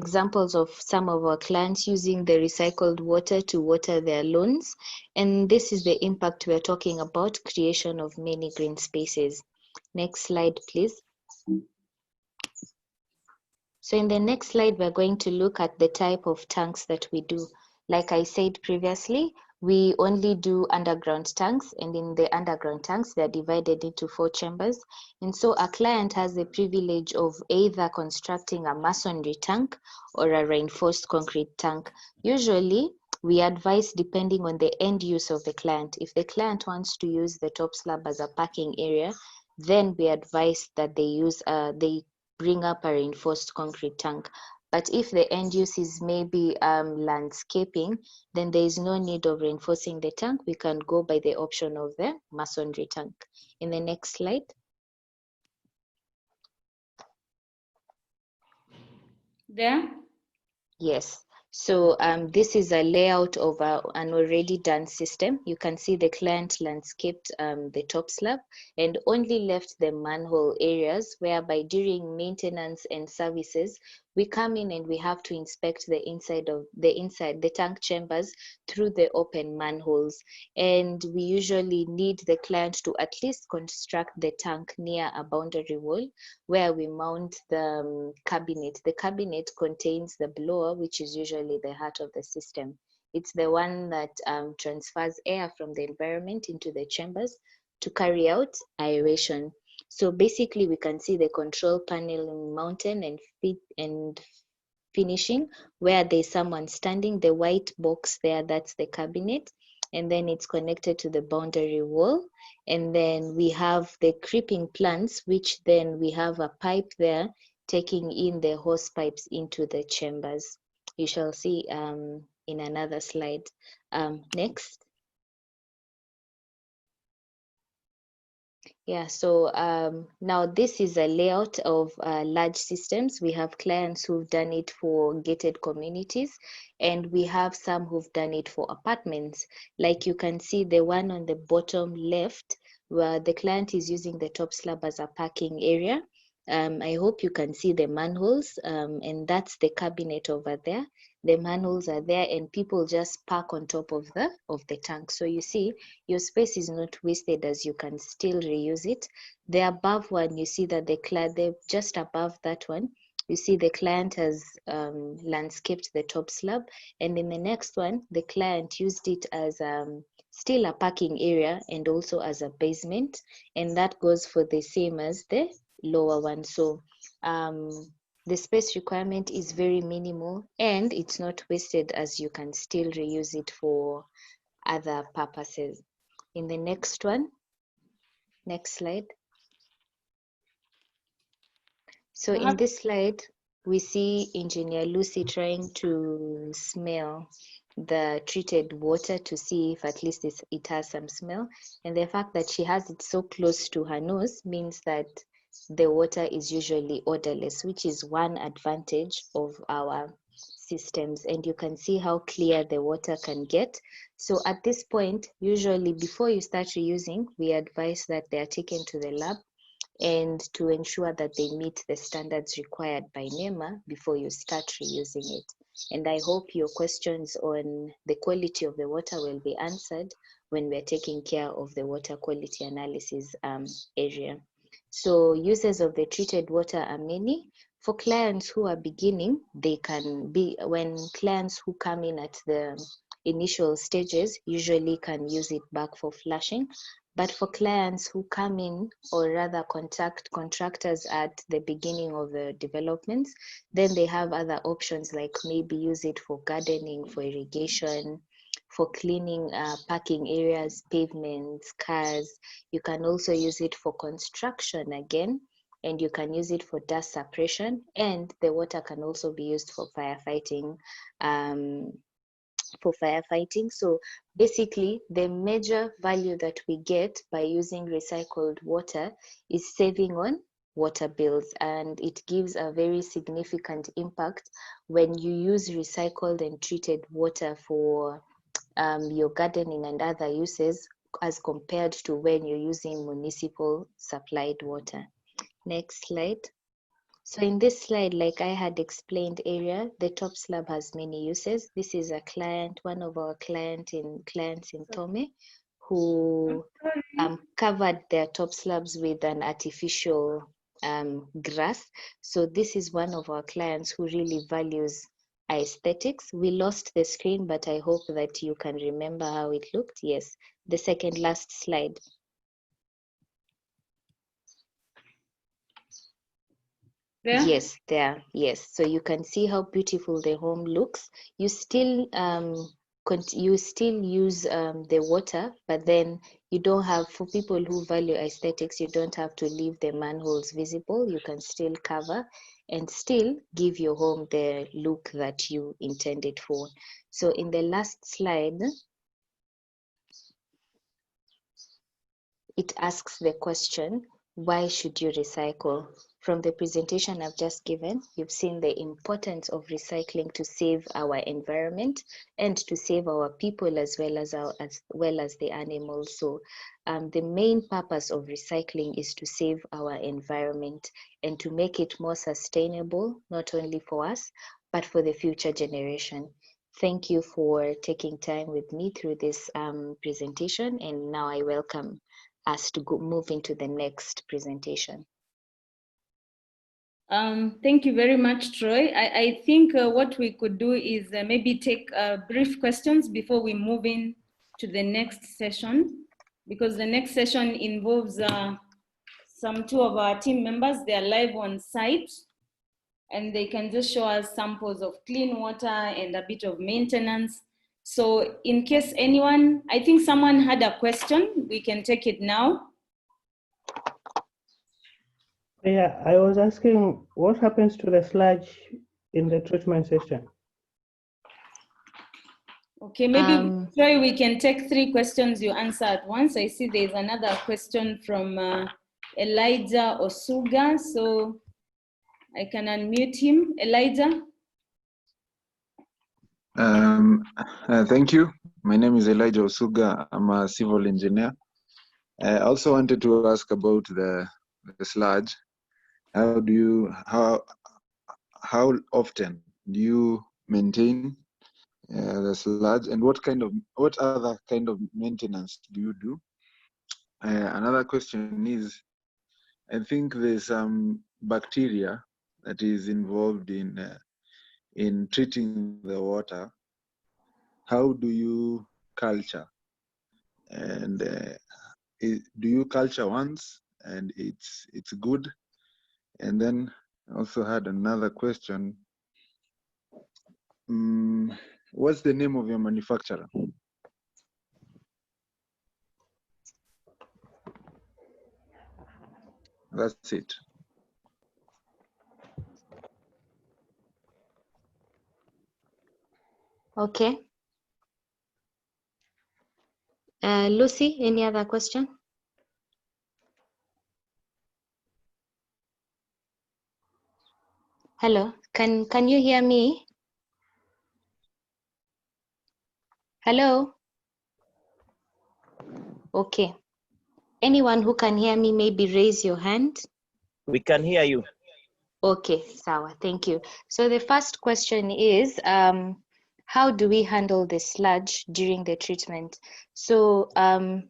examples of some of our clients using the recycled water to water their lawns. And this is the impact we're talking about, creation of many green spaces. Next slide, please. So in the next slide, we're going to look at the type of tanks that we do. Like I said previously, we only do underground tanks, and in the underground tanks, they're divided into 4 chambers. And so a client has the privilege of either constructing a masonry tank or a reinforced concrete tank. Usually, we advise depending on the end use of the client. If the client wants to use the top slab as a parking area, then we advise that they bring up a reinforced concrete tank. But if the end use is maybe landscaping, then there is no need of reinforcing the tank. We can go by the option of the masonry tank. In the next slide. There? Yes. So this is a layout of an already done system. You can see the client landscaped the top slab and only left the manhole areas, whereby during maintenance and services, we come in and we have to inspect the inside the tank chambers through the open manholes. And we usually need the client to at least construct the tank near a boundary wall where we mount the cabinet. The cabinet contains the blower, which is usually the heart of the system. It's the one that transfers air from the environment into the chambers to carry out aeration. So basically, we can see the control panel mounted and finishing, where there's someone standing. The white box there, that's the cabinet, and then it's connected to the boundary wall. And then we have the creeping plants, which then we have a pipe there taking in the hose pipes into the chambers. You shall see in another slide. Next. Yeah, so now this is a layout of large systems. We have clients who've done it for gated communities, and we have some who've done it for apartments. Like you can see the one on the bottom left, where the client is using the top slab as a parking area. I hope you can see the manholes, and that's the cabinet over there. The manholes are there, and people just park on top of the tank. So you see, your space is not wasted, as you can still reuse it. The above one, you see that just above that one, you see the client has landscaped the top slab, and in the next one, the client used it as still a parking area and also as a basement, and that goes for the same as the lower one. So the space requirement is very minimal and it's not wasted, as you can still reuse it for other purposes. In the next one, next slide. So in this slide, we see Engineer Lucy trying to smell the treated water to see if at least it has some smell. And the fact that she has it so close to her nose means that the water is usually odorless, which is one advantage of our systems. And you can see how clear the water can get. So at this point, usually before you start reusing, we advise that they are taken to the lab and to ensure that they meet the standards required by NEMA before you start reusing it. And I hope your questions on the quality of the water will be answered when we're taking care of the water quality analysis area. So uses of the treated water are many. For clients who are beginning, they can be, when clients who come in at the initial stages usually can use it back for flushing. But for clients who come in, or rather contractors at the beginning of the developments, then they have other options, like maybe use it for gardening, for irrigation, for cleaning parking areas, pavements, cars. You can also use it for construction again, and you can use it for dust suppression, and the water can also be used for firefighting. So basically, the major value that we get by using recycled water is saving on water bills, and it gives a very significant impact when you use recycled and treated water for your gardening and other uses, as compared to when you're using municipal supplied water. Next slide. So in this slide, like I had explained earlier, the top slab has many uses. This is a client, one of our clients in Tome, who covered their top slabs with an artificial grass. So this is one of our clients who really values aesthetics. We lost the screen, but I hope that you can remember how it looked. Yes, the second last slide. There? Yes, there. Yes. So you can see how beautiful the home looks. You still use the water, but then you don't have, for people who value aesthetics, you don't have to leave the manholes visible. You can still cover and still give your home the look that you intended for. So in the last slide, it asks the question, why should you recycle? From the presentation I've just given, you've seen the importance of recycling to save our environment and to save our people as well as the animals. So the main purpose of recycling is to save our environment and to make it more sustainable, not only for us, but for the future generation. Thank you for taking time with me through this presentation, and now I welcome us to move into the next presentation. Thank you very much, Troy. I think what we could do is maybe take brief questions before we move in to the next session, because the next session involves two of our team members. They are live on site, and they can just show us samples of clean water and a bit of maintenance. So in case anyone, I think someone had a question, we can take it now. Yeah, I was asking what happens to the sludge in the treatment session? Okay, maybe Troy, we can take 3 questions you answer at once. I see there's another question from Elijah Osuga, so I can unmute him. Elijah? Thank you. My name is Elijah Osuga. I'm a civil engineer. I also wanted to ask about the sludge. How often do you maintain the sludge, and what other kind of maintenance do you do? Another question is, I think there's some bacteria that is involved in treating the water. How do you culture? And do you culture once and it's good? And then I also had another question. What's the name of your manufacturer? That's it. Okay. Lucy, any other question? Hello, can you hear me? Hello? Okay. Anyone who can hear me, maybe raise your hand. We can hear you. Okay, sawa, thank you. So the first question is, how do we handle the sludge during the treatment? So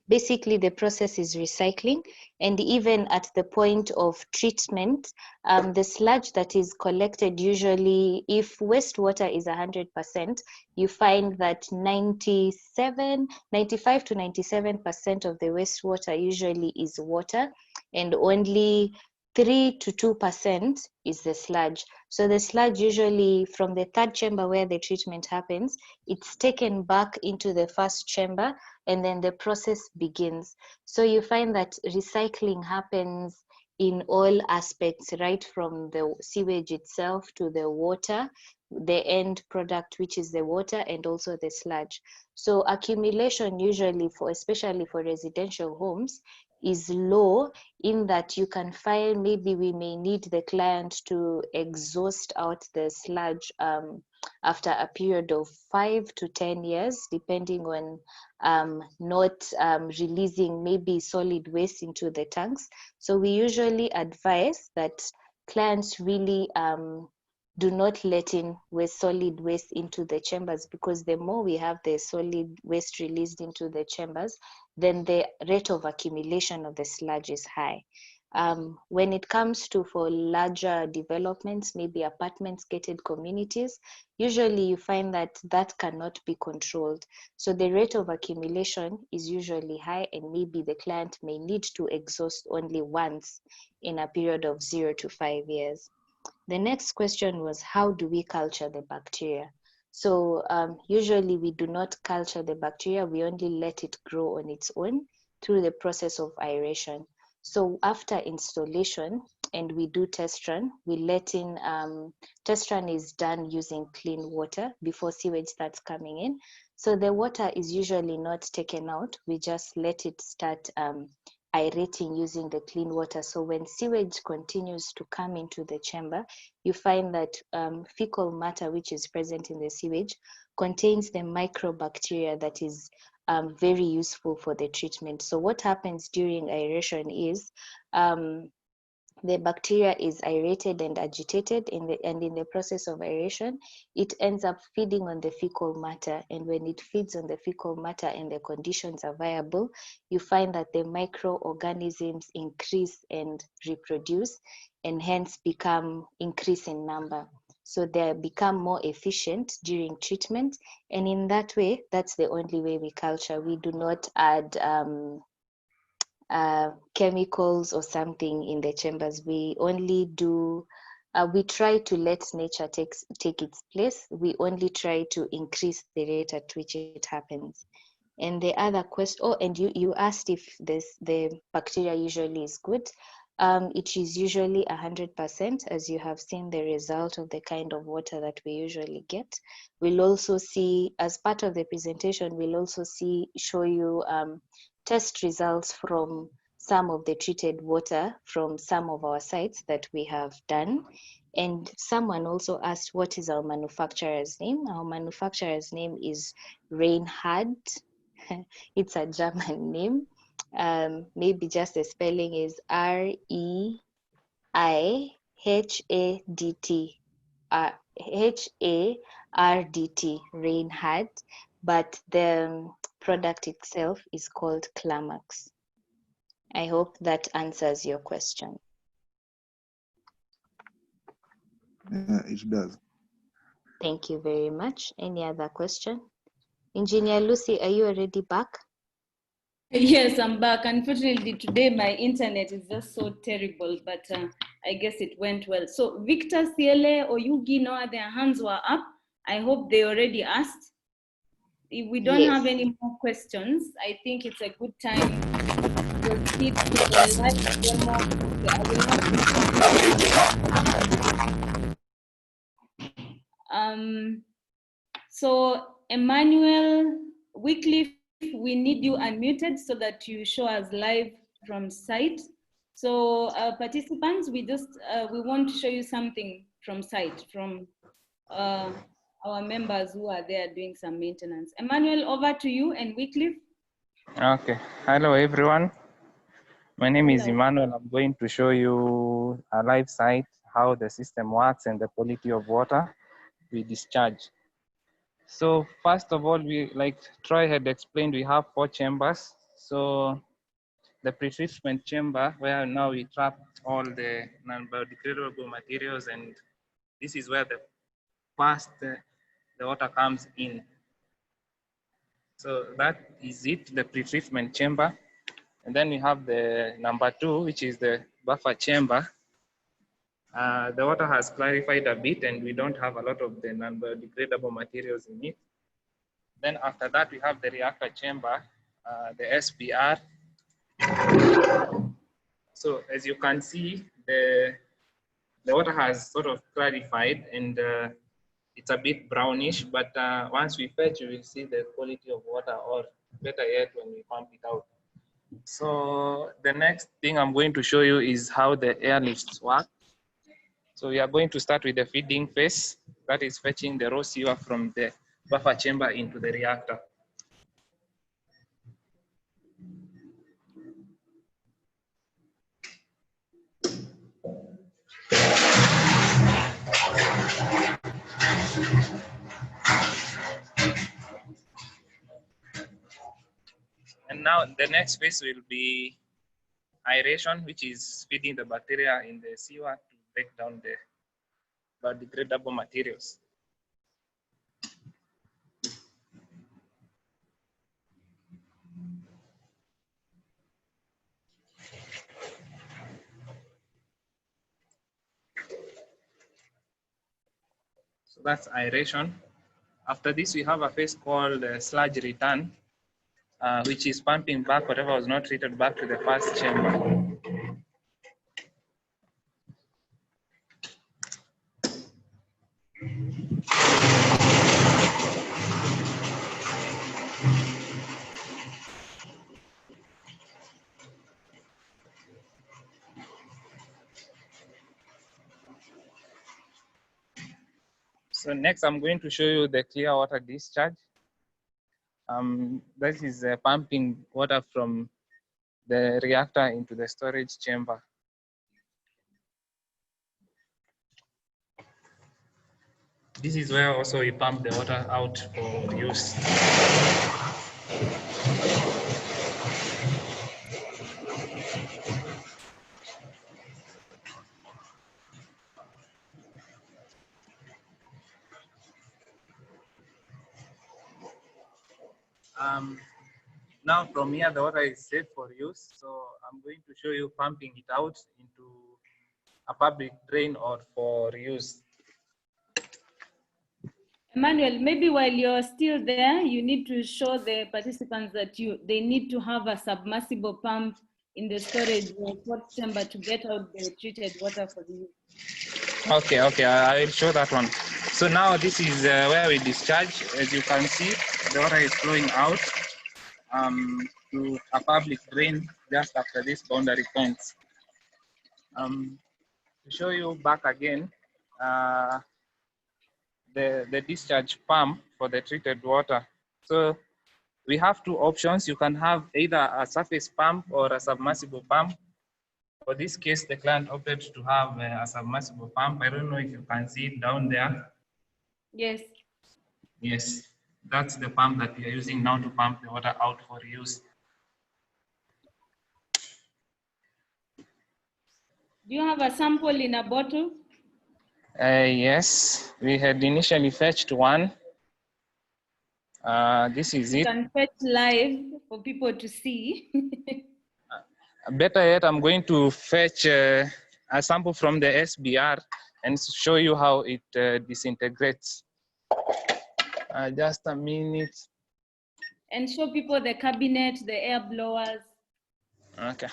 basically the process is recycling, and even at the point of treatment, the sludge that is collected, usually if wastewater is 100%, you find that 95 to 97% of the wastewater usually is water, and only 3 to 2% is the sludge. So the sludge usually from the third chamber where the treatment happens, it's taken back into the first chamber, and then the process begins. So you find that recycling happens in all aspects, right from the sewage itself to the water, the end product, which is the water, and also the sludge. So accumulation usually especially for residential homes, is low, in that you can find maybe we may need the client to exhaust out the sludge after a period of 5 to 10 years, depending on not releasing maybe solid waste into the tanks. So we usually advise that clients really do not let in solid waste into the chambers, because the more we have the solid waste released into the chambers, then the rate of accumulation of the sludge is high. When it comes to for larger developments, maybe apartments, gated communities, usually you find that that cannot be controlled. So the rate of accumulation is usually high, and maybe the client may need to exhaust only once in a period of 0 to 5 years. The next question was, how do we culture the bacteria? So usually we do not culture the bacteria, we only let it grow on its own through the process of aeration. So after installation, and we do test run, we let in, test run is done using clean water before sewage starts coming in. So the water is usually not taken out, we just let it start aerating using the clean water. So when sewage continues to come into the chamber, you find that fecal matter, which is present in the sewage, contains the microbacteria that is very useful for the treatment. So what happens during aeration is the bacteria is aerated and agitated, and in the process of aeration, it ends up feeding on the fecal matter. And when it feeds on the fecal matter and the conditions are viable, you find that the microorganisms increase and reproduce, and hence increase in number. So they become more efficient during treatment. And in that way, that's the only way we culture. We do not add chemicals or something in the chambers. We only do, we try to let nature take its place. We only try to increase the rate at which it happens. And the other question, and you asked if the bacteria usually is good. It is usually 100%, as you have seen the result of the kind of water that we usually get. We'll also see, as part of the presentation, we'll also show you test results from some of the treated water from some of our sites that we have done. And someone also asked, what is our manufacturer's name? Our manufacturer's name is Reinhard. It's a German name. Maybe just the spelling is REIHADT. HARDT, Reinhard, but the product itself is called Climax. I hope that answers your question. Yeah, it does. Thank you very much. Any other question? Engineer Lucy, are you already back? Yes, I'm back. Unfortunately, today my internet is just so terrible, but I guess it went well. So Victor, Ciele, or Yugi, Noah, their hands were up. I hope they already asked. If we don't have any more questions, I think it's a good time to proceed to the live demo. So Emmanuel, Wycliffe, we need you unmuted so that you show us live from site. So participants, we want to show you something from site, from our members who are there doing some maintenance. Emmanuel, over to you, and Wycliffe. Okay, hello everyone. My name is Emmanuel. I'm going to show you a live site, how the system works and the quality of water we discharge. So first of all, like Troy had explained, we have 4 chambers. So the pre-treatment chamber, where now we trap all the non-biodegradable materials, and this is where the water comes in. So that is it, the pre-treatment chamber. And then we have the number 2, which is the buffer chamber. The water has clarified a bit and we don't have a lot of the non-biodegradable materials in it. Then after that, we have the reactor chamber, the SPR. So as you can see, the water has sort of clarified and it's a bit brownish, but once we fetch, you will see the quality of water, or better yet, when we pump it out. So the next thing I'm going to show you is how the airlifts work. So we are going to start with the feeding phase, that is fetching the raw sewer from the buffer chamber into the reactor. And now the next phase will be aeration, which is feeding the bacteria in the sewer to break down the biodegradable materials. So that's aeration. After this, we have a phase called sludge return, which is pumping back whatever was not treated back to the first chamber. So next, I'm going to show you the clear water discharge. This is pumping water from the reactor into the storage chamber. This is where also we pump the water out for use. Now from here, the water is safe for use. So I'm going to show you pumping it out into a public drain or for use. Emmanuel, maybe while you're still there, you need to show the participants that they need to have a submersible pump in the storage port chamber to get out the treated water for the use. Okay, I will show that one. So now this is where we discharge. As you can see, the water is flowing out to a public drain just after this boundary fence. To show you back again, the discharge pump for the treated water. So we have two options. You can have either a surface pump or a submersible pump. For this case, the client opted to have a submersible pump. I don't know if you can see it down there. Yes. Yes, that's the pump that we are using now to pump the water out for use. Do you have a sample in a bottle? Yes, we had initially fetched one. This is You it. can fetch live for people to see. Better yet, I'm going to fetch a sample from the SBR and show you how it disintegrates. Just a minute. And show people the cabinet, the air blowers. Okay.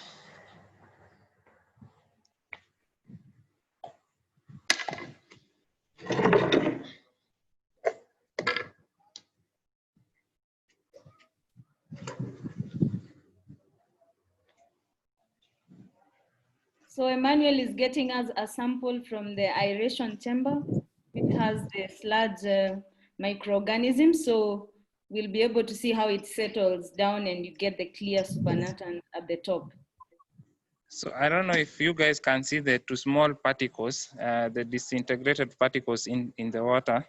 So Emmanuel is getting us a sample from the aeration chamber. It has the sludge microorganisms, so we'll be able to see how it settles down and you get the clear supernatant at the top. So I don't know if you guys can see the two small particles, the disintegrated particles in the water.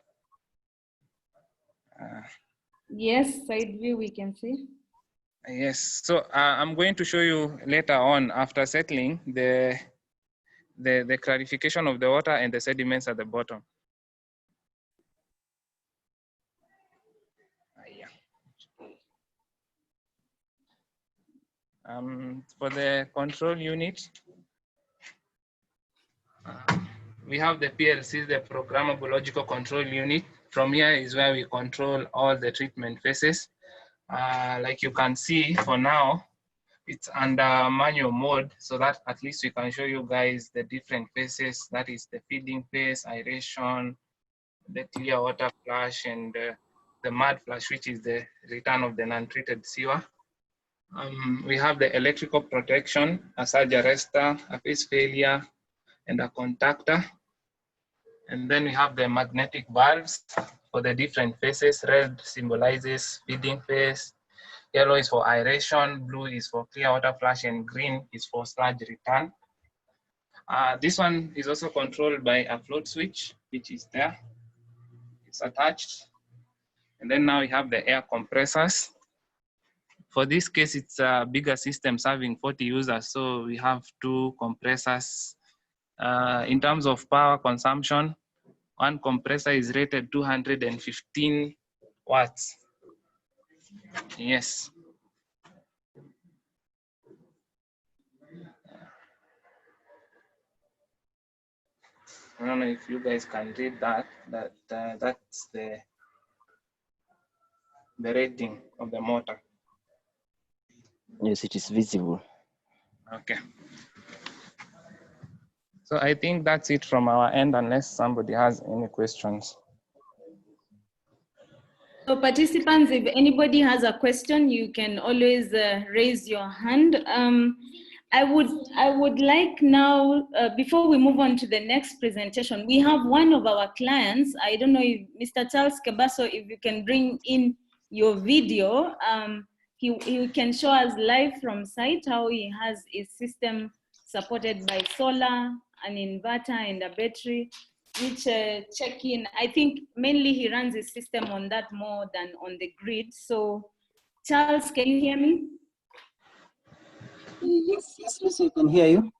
Yes, side view we can see. Yes, so I'm going to show you later on after settling the clarification of the water and the sediments at the bottom. For the control unit, we have the PLC, the Programmable Logical Control Unit. From here is where we control all the treatment phases. Like you can see, for now, it's under manual mode, so that at least we can show you guys the different phases. That is the feeding phase, aeration, the clear water flush, and the mud flush, which is the return of the non-treated sewer. We have the electrical protection, a surge arrestor, a phase failure, and a contactor. And then we have the magnetic valves for the different phases. Red symbolizes feeding phase, yellow is for aeration, blue is for clear water flush, and green is for sludge return. This one is also controlled by a float switch, which is there. it's attached. And then now we have the air compressors. For this case, it's a bigger system serving 40 users. So we have 2 compressors. In terms of power consumption, one compressor is rated 215 watts. Yes. I don't know if you guys can read that. That's the rating of the motor. Yes, it is visible. Okay. So I think that's it from our end, unless somebody has any questions. So participants, if anybody has a question, you can always raise your hand. I would like now, before we move on to the next presentation, we have one of our clients. I don't know if Mr. Charles Kebaso, if you can bring in your video, he can show us live from site how he has his system supported by solar, an inverter and a battery, which check in. I think mainly he runs his system on that more than on the grid. So Charles, can you hear me? Yes, Lucy, I can hear you.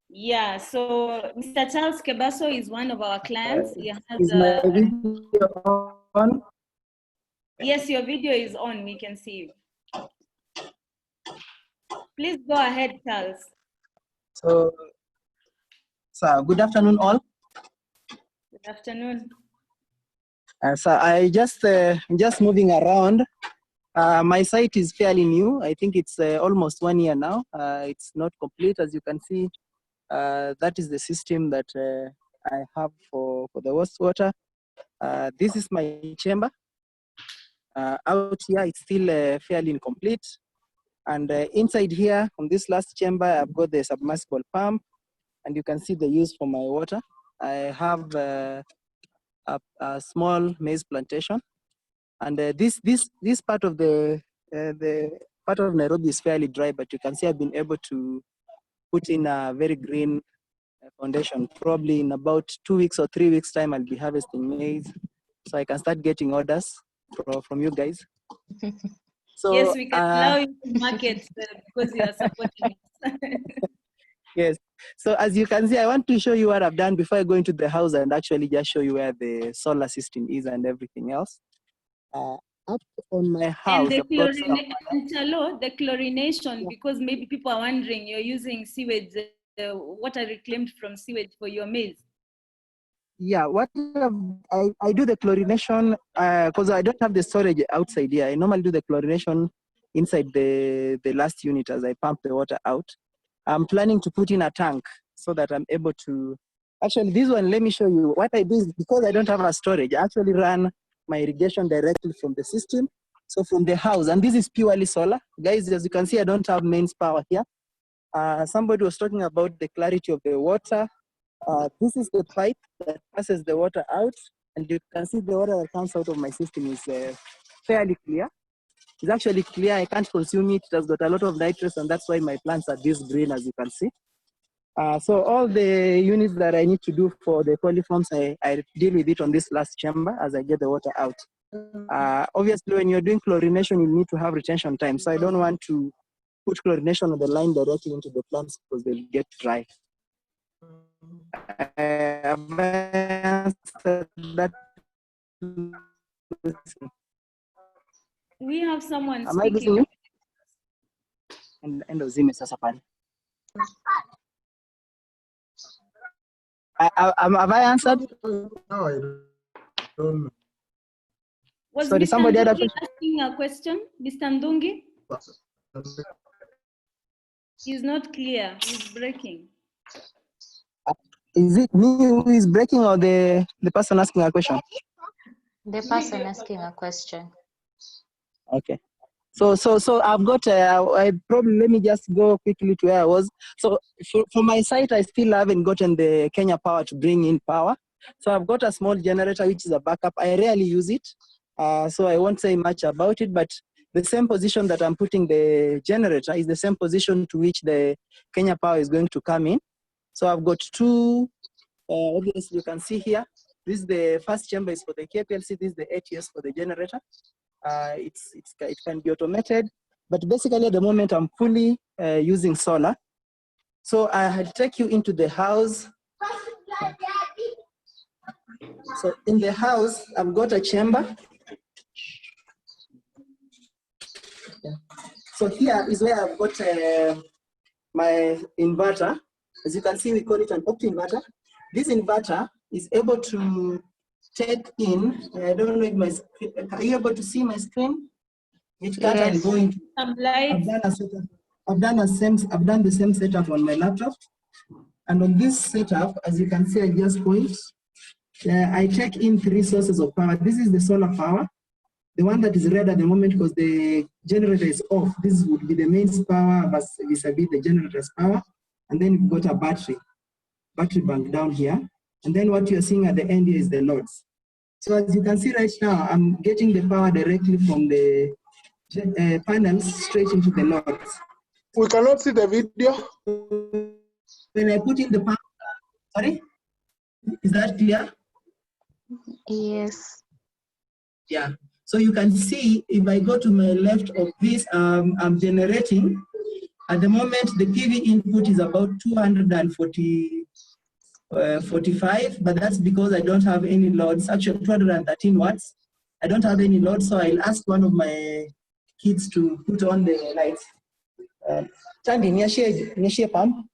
Yeah, so Mr. Charles Kebaso is one of our clients. He has Is my video on? Yes, your video is on. We can see you. Please go ahead, Charles. So good afternoon, all. Good afternoon. So I just moving around. My site is fairly new. I think it's almost 1 year now. It's not complete, as you can see. That is the system that I have for the wastewater. This is my chamber. Out here, it's still fairly incomplete. And inside here, on this last chamber, I've got the submersible pump, and you can see the use for my water. I have a small maize plantation, and this part of the part of Nairobi is fairly dry, but you can see I've been able to put in a very green foundation. Probably in about 2 weeks or 3 weeks time, I'll be harvesting maize, so I can start getting orders from you guys. So, yes, we can allow you to market because you are supporting us. Yes. So as you can see, I want to show you what I've done before I go into the house and actually just show you where the solar system is and everything else. Up on my house, And the chlorination, because maybe people are wondering, you're using sewage, water reclaimed from sewage for your maize. Yeah, what I do the chlorination because I don't have the storage outside here. I normally do the chlorination inside the last unit as I pump the water out. I'm planning to put in a tank so that I'm able to, actually this one, let me show you. What I do is, because I don't have a storage, I actually run my irrigation directly from the system. So from the house, and this is purely solar. Guys, as you can see, I don't have mains power here. Somebody was talking about the clarity of the water. This is the pipe that passes the water out, and you can see the water that comes out of my system is fairly clear. It's actually clear. I can't consume it. It has got a lot of nitrous, and that's why my plants are this green, as you can see. So all the units that I need to do for the coliforms, I deal with it on this last chamber as I get the water out. Obviously, when you're doing chlorination, you need to have retention time. So I don't want to put chlorination on the line directly into the plants because they'll get dry. We have someone Am I losing speaking. you? And have I answered? No, I don't know. Was Sorry, Mr. somebody had a Ndungi question. asking a question? Mr. Ndungi? He's not clear. He's breaking. Is it me who is breaking or the person asking a question? The person asking a question. Okay. So I've got, I probably, let me just go quickly to where I was. So for my site, I still haven't gotten the Kenya Power to bring in power. So I've got a small generator, which is a backup. I rarely use it. So I won't say much about it, but the same position that I'm putting the generator is the same position to which the Kenya Power is going to come in. So I've got two, obviously you can see here, This is the first chamber is for the KPLC. This is the ATS for the generator. It can be automated, but basically at the moment I'm fully using solar. So I'll take you into the house. So in the house, I've got a chamber. So here is where I've got my inverter. As you can see, we call it an OPTI-inverter. This inverter is able to take in, I don't know if my screen, are you able to see my screen? Which cut Yes. I'll go into. I've done the same setup on my laptop. And on this setup, as you can see, I just point, I take in 3 sources of power. This is the solar power. The one that is red at the moment because the generator is off. This would be the mains power vis-a-vis the generator's power. And then we've got a battery bank down here. And then what you're seeing at the end here is the loads. So as you can see right now, I'm getting the power directly from the panels straight into the loads. We cannot see the video. When I put in the power, sorry? Is that clear? Yes. Yeah. So you can see if I go to my left of this, I'm generating. At the moment, the PV input is about 245, but that's because I don't have any loads. Actually, 213 watts. I don't have any load, so I'll ask one of my kids to put on the lights. Chandy, near pump.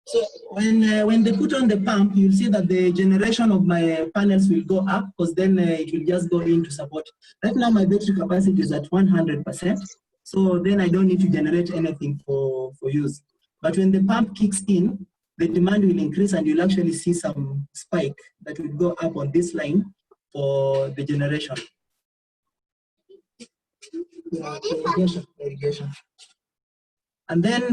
So when they put on the pump, you'll see that the generation of my panels will go up because then it will just go in to support. Right now, my battery capacity is at 100%. So then I don't need to generate anything for use. But when the pump kicks in, the demand will increase and you'll actually see some spike that will go up on this line for the generation. Irrigation. And then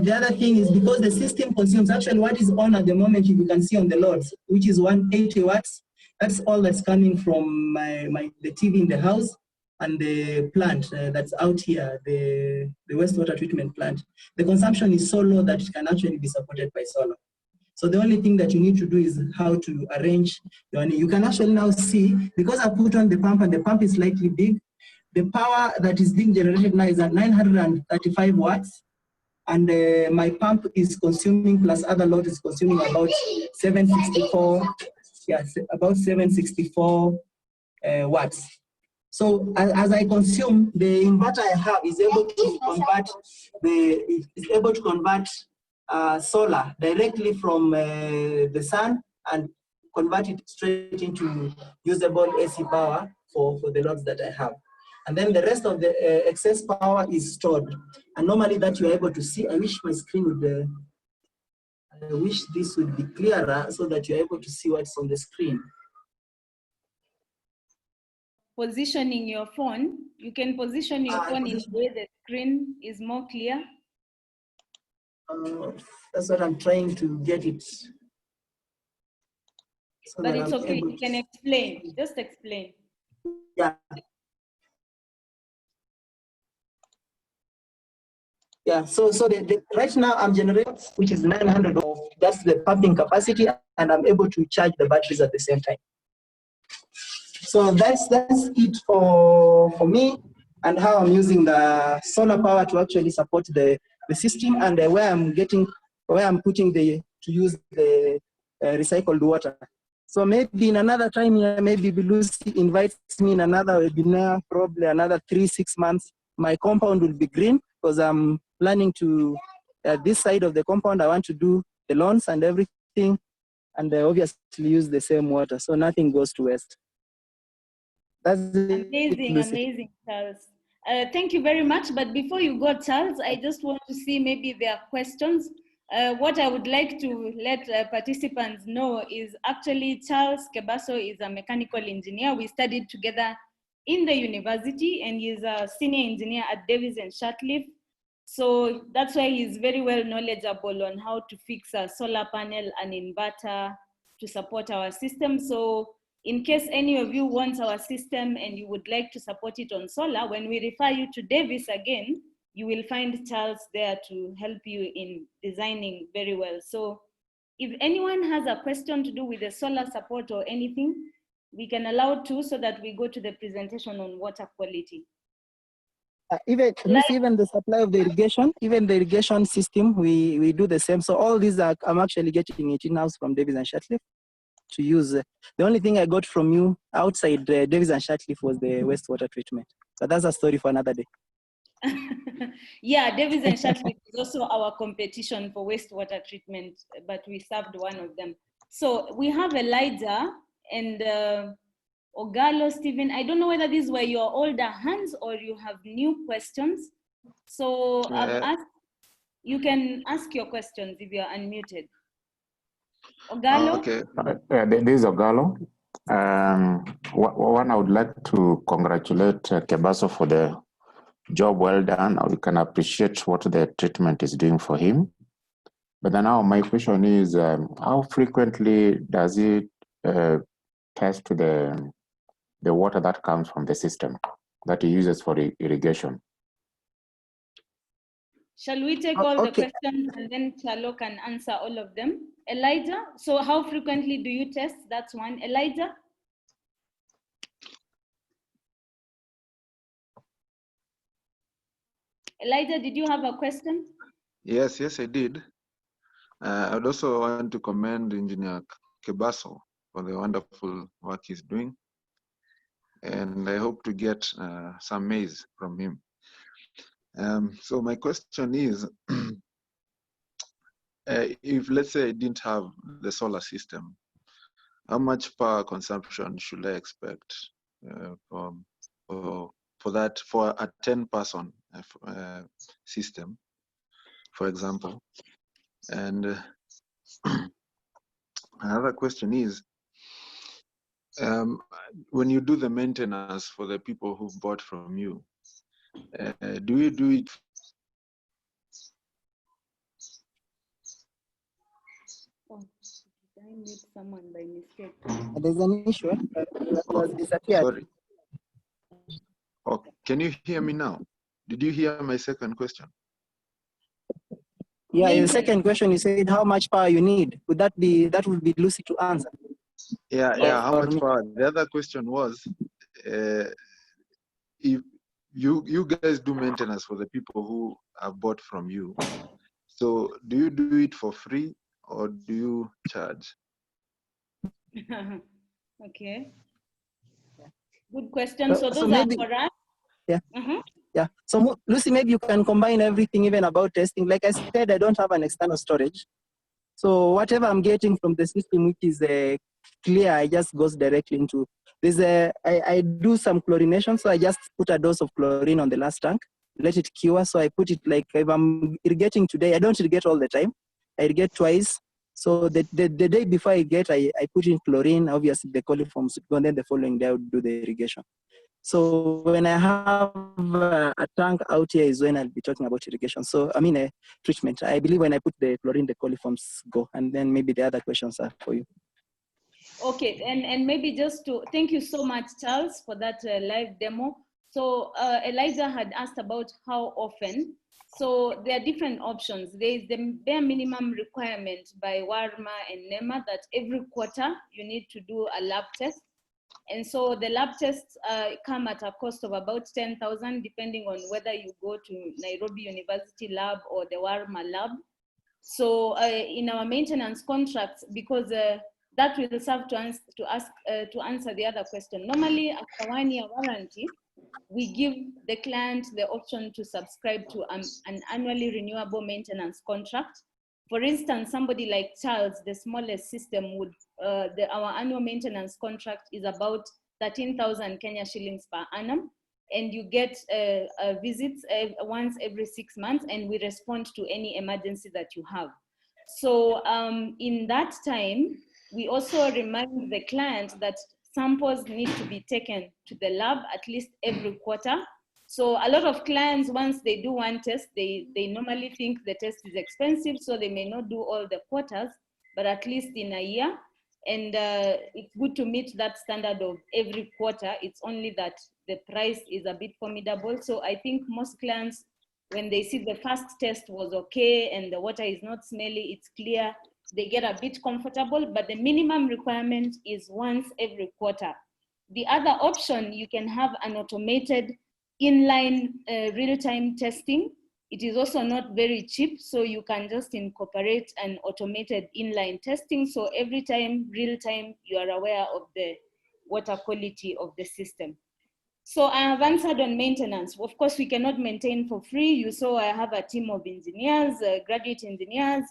the other thing is because the system consumes, actually what is on at the moment, if you can see on the loads, which is 180 watts, that's all that's coming from the TV in the house and the plant that's out here, the wastewater treatment plant. The consumption is so low that it can actually be supported by solar. So the only thing that you need to do is how to arrange your, you can actually now see, because I put on the pump and the pump is slightly big, the power that is being generated now is at 935 watts. And my pump is consuming, plus other load is consuming about 764, yes, about 764 watts. So as I consume, the inverter I have is able to convert solar directly from the sun and convert it straight into usable AC power for the loads that I have. And then the rest of the excess power is stored. And normally that you're able to see, I wish my screen would, I wish this would be clearer so that you're able to see what's on the screen. Positioning your phone, you can position your phone in a way the screen is more clear. That's what I'm trying to get it. So but it's okay, you can explain, just explain. Yeah. Yeah, so right now I'm generating, which is 900 of, that's the pumping capacity, and I'm able to charge the batteries at the same time. So that's it for me and how I'm using the solar power to actually support the system and where I'm putting to use the recycled water. So maybe in another time, maybe Lucy invites me in another webinar, probably another 3-6 months, my compound will be green because I'm planning to, this side of the compound, I want to do the lawns and everything, and obviously use the same water, so nothing goes to waste. That's amazing, amazing, Charles. Thank you very much. But before you go, Charles, I just want to see maybe there are questions. What I would like to let participants know is actually Charles Kebaso is a mechanical engineer. We studied together in the university, and he's a senior engineer at Davis and Shatcliffe. So that's why he's very well knowledgeable on how to fix a solar panel and inverter to support our system. So in case any of you wants our system and you would like to support it on solar, when we refer you to Davis again, you will find Charles there to help you in designing very well. So if anyone has a question to do with the solar support or anything, we can allow two so that we go to the presentation on water quality. Even the supply of the irrigation, even the irrigation system, we do the same. So all these are, I'm actually getting it in-house from Davis and Shatcliffe to use. The only thing I got from you outside Davis and Shatcliffe was the wastewater treatment. But that's a story for another day. Yeah, Davis and Shatcliffe is also our competition for wastewater treatment, but we served one of them. So we have Elijah and Ogalo, Stephen. I don't know whether these were your older hands or you have new questions. So I've asked, you can ask your questions if you are unmuted. Ogalo? Okay. This is Ogalo. One, I would like to congratulate Kebaso for the job well done. We can appreciate what the treatment is doing for him. But then now my question is, how frequently does it test the water that comes from the system that he uses for irrigation? Shall we take all the questions and then Chalo can answer all of them? Elijah, so how frequently do you test? That's one. Elijah? Elijah, did you have a question? Yes, I did. I'd also want to commend Engineer Kebaso for the wonderful work he's doing. And I hope to get some maize from him. So my question is, if let's say I didn't have the solar system, how much power consumption should I expect for a 10-person system, for example? And another question is, when you do the maintenance for the people who bought from you, do you do it? Oh, did I mute someone by mistake? There's an issue. Was disappeared. Sorry. Oh, can you hear me now? Did you hear my second question? Yeah, the second question, you said how much power you need. Would that would be Lucy to answer? Yeah, how much power? The other question was, if you guys do maintenance for the people who have bought from you, so do you do it for free or do you charge? Okay. Good question. So those maybe, are for us. Yeah. Yeah. So Lucy, maybe you can combine everything, even about testing. Like I said, I don't have an external storage. So whatever I'm getting from the system, which is clear, I just goes directly into. I do some chlorination, so I just put a dose of chlorine on the last tank, let it cure. So I put it like, if I'm irrigating today, I don't irrigate all the time. I irrigate twice. So the day before I put in chlorine, obviously the coliforms would go, and then the following day I would do the irrigation. So when I have a tank out here is when I'll be talking about irrigation. So I mean treatment. I believe when I put the chlorine, the coliforms go, and then maybe the other questions are for you. Okay, and maybe just to, thank you so much, Charles, for that live demo. So Eliza had asked about how often. So there are different options. There is the bare minimum requirement by WARMA and NEMA that every quarter you need to do a lab test. And so the lab tests come at a cost of about 10,000, depending on whether you go to Nairobi University lab or the WARMA lab. So in our maintenance contracts, because that will serve to answer the other question. Normally, after 1 year warranty, we give the client the option to subscribe to an annually renewable maintenance contract. For instance, somebody like Charles, the smallest system would, our annual maintenance contract is about 13,000 Kenya shillings per annum. And you get visits once every 6 months, and we respond to any emergency that you have. So in that time, we also remind the client that samples need to be taken to the lab at least every quarter. So a lot of clients, once they do one test, they normally think the test is expensive, so they may not do all the quarters, but at least in a year. And it's good to meet that standard of every quarter. It's only that the price is a bit formidable. So I think most clients, when they see the first test was okay and the water is not smelly, it's clear, they get a bit comfortable, but the minimum requirement is once every quarter. The other option, you can have an automated inline real-time testing. It is also not very cheap, so you can just incorporate an automated inline testing. So every time, real-time, you are aware of the water quality of the system. So I have answered on maintenance. Of course, we cannot maintain for free. You saw I have a team of engineers, graduate engineers.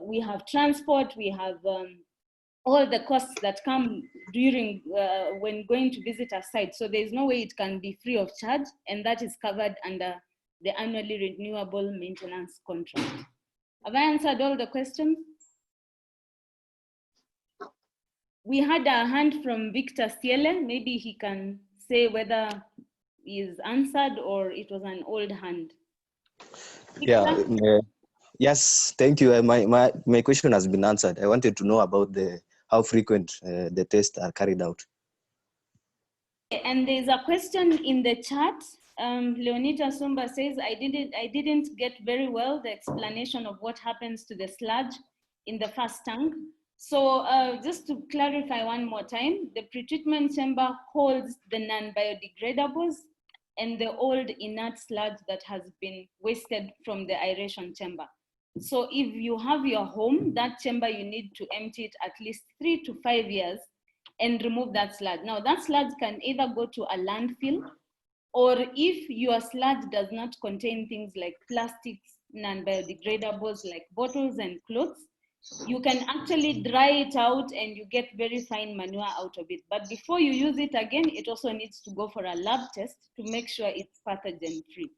We have transport, we have all the costs that come during when going to visit a site. So there's no way it can be free of charge, and that is covered under the annually renewable maintenance contract. Have I answered all the questions? We had a hand from Victor Ciele. Maybe he can say whether he is answered or it was an old hand. Victor? Yeah. Yes, thank you. My question has been answered. I wanted to know about how frequent the tests are carried out. And there's a question in the chat. Leonita Sumba says, I didn't get very well the explanation of what happens to the sludge in the first tank. So just to clarify one more time, the pretreatment chamber holds the non-biodegradables and the old inert sludge that has been wasted from the aeration chamber. So if you have your home, that chamber, you need to empty it at least 3 to 5 years and remove that sludge. Now that sludge can either go to a landfill, or if your sludge does not contain things like plastics, non-biodegradables like bottles and clothes, you can actually dry it out and you get very fine manure out of it. But before you use it again, it also needs to go for a lab test to make sure it's pathogen free.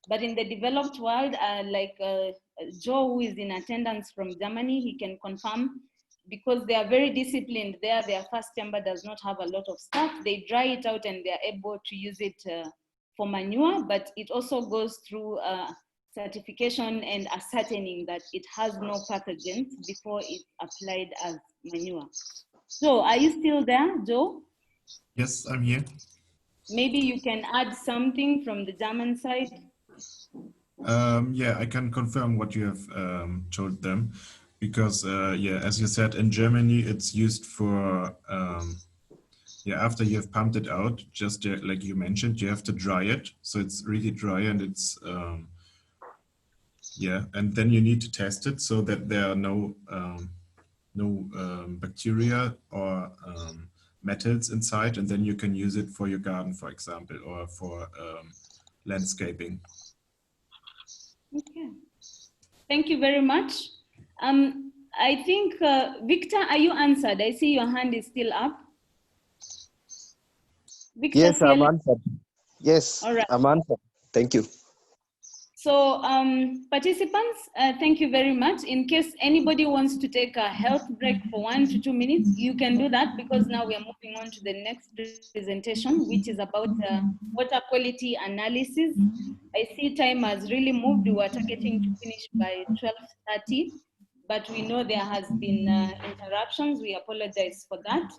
But in the developed world, like Joe, who is in attendance from Germany, he can confirm, because they are very disciplined there, their first chamber does not have a lot of stuff. They dry it out and they're able to use it for manure, but it also goes through certification and ascertaining that it has no pathogens before it's applied as manure. So are you still there, Joe? Yes, I'm here. Maybe you can add something from the German side. Yeah, I can confirm what you have told them, because yeah, as you said, in Germany, it's used for, yeah, after you have pumped it out, just like you mentioned, you have to dry it. So it's really dry, and it's, yeah, and then you need to test it so that there are no bacteria or metals inside, and then you can use it for your garden, for example, or for landscaping. Okay, thank you very much. I think, Victor, are you answered? I see your hand is still up. Victor, Yes, I'm answered. Yes, all right. I'm answered. Thank you. So participants, thank you very much. In case anybody wants to take a health break for 1 to 2 minutes, you can do that, because now we are moving on to the next presentation, which is about water quality analysis. I see time has really moved. We were targeting to finish by 12:30, but we know there has been interruptions. We apologize for that.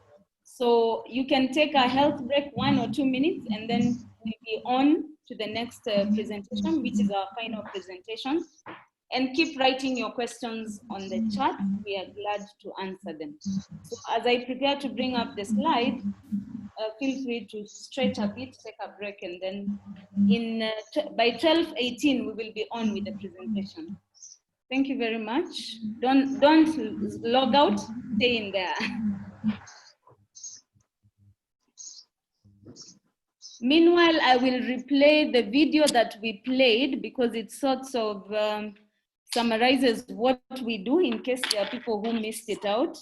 So you can take a health break 1 or 2 minutes, and then we'll be on to the next presentation, which is our final presentation. And keep writing your questions on the chat. We are glad to answer them. So as I prepare to bring up the slide, feel free to stretch a bit, take a break, and then by 12:18, we will be on with the presentation. Thank you very much. Don't log out, stay in there. Meanwhile, I will replay the video that we played, because it sort of summarizes what we do in case there are people who missed it out.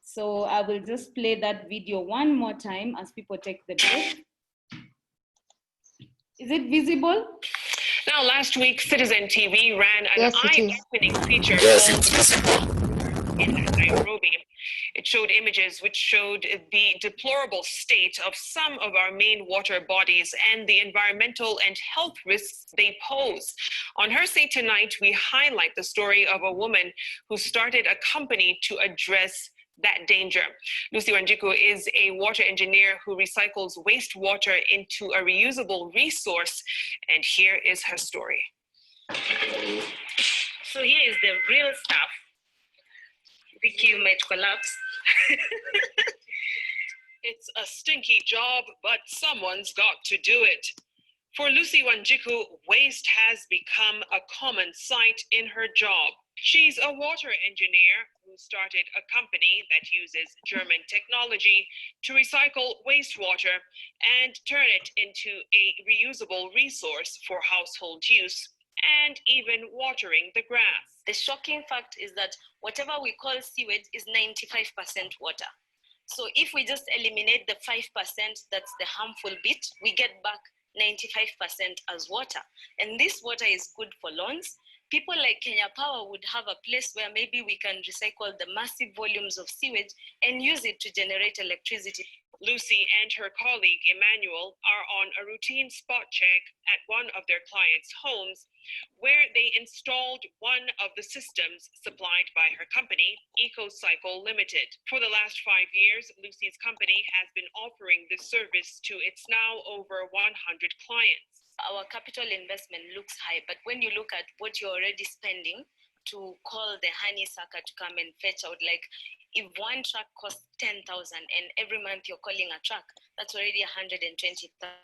So I will just play that video one more time as people take the break. Is it visible? Now, last week, Citizen TV ran an eye-opening feature in Nairobi. It showed images which showed the deplorable state of some of our main water bodies and the environmental and health risks they pose. On Her Say Tonight, we highlight the story of a woman who started a company to address that danger. Lucy Wanjiku is a water engineer who recycles wastewater into a reusable resource, and here is her story. So here is the real stuff. Vicky might collapse. It's a stinky job, but someone's got to do it. For Lucy Wanjiku, waste has become a common sight in her job. She's a water engineer who started a company that uses German technology to recycle wastewater and turn it into a reusable resource for household use and even watering the grass. The shocking fact is that whatever we call sewage is 95% water. So if we just eliminate the 5%, that's the harmful bit, we get back 95% as water. And this water is good for lawns. People like Kenya Power would have a place where maybe we can recycle the massive volumes of sewage and use it to generate electricity. Lucy and her colleague Emmanuel are on a routine spot check at one of their clients' homes where they installed one of the systems supplied by her company, Ecocycle Limited. For the last 5 years, Lucy's company has been offering this service to its now over 100 clients. Our capital investment looks high, but when you look at what you're already spending to call the honeysucker to come and fetch out, like if one truck costs 10,000 and every month you're calling a truck, that's already 120,000.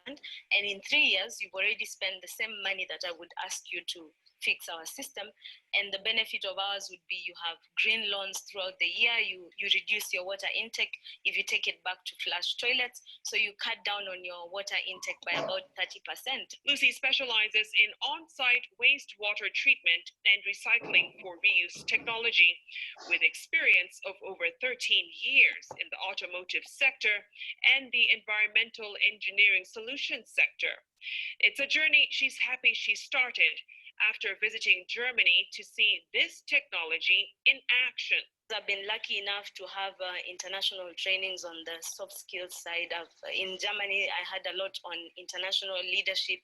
And in 3 years, you've already spent the same money that I would ask you to fix our system. And the benefit of ours would be you have green lawns throughout the year, you reduce your water intake if you take it back to flush toilets, so you cut down on your water intake by about 30%. Lucy specializes in on-site wastewater treatment and recycling for reuse technology, with experience of over 13 years in the automotive sector and the environmental engineering solutions sector. It's a journey she's happy she started after visiting Germany to see this technology in action. I've been lucky enough to have international trainings on the soft skills side. In Germany, I had a lot on international leadership,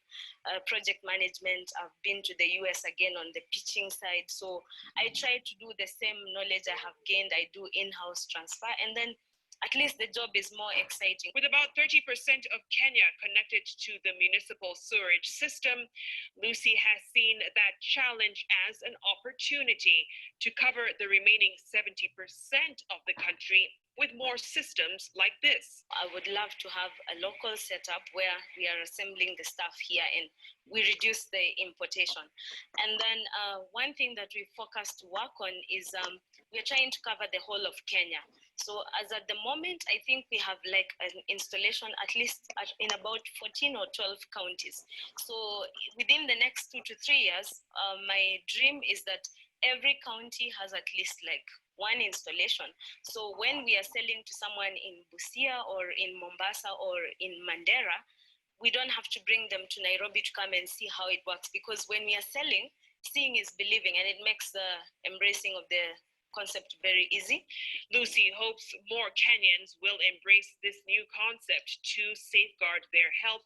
project management. I've been to the US again on the pitching side. So I try to do the same knowledge I have gained. I do in-house transfer, and then at least the job is more exciting. With about 30% of Kenya connected to the municipal sewerage system, Lucy has seen that challenge as an opportunity to cover the remaining 70% of the country with more systems like this. I would love to have a local setup where we are assembling the stuff here and we reduce the importation. And then one thing that we focus to work on is we're trying to cover the whole of Kenya. So as at the moment, I think we have like an installation at least in about 14 or 12 counties. So within the next 2 to 3 years, my dream is that every county has at least like one installation. So when we are selling to someone in Busia or in Mombasa or in Mandera, we don't have to bring them to Nairobi to come and see how it works, because when we are selling, seeing is believing, and it makes the embracing of the concept very easy. Lucy hopes more Kenyans will embrace this new concept to safeguard their health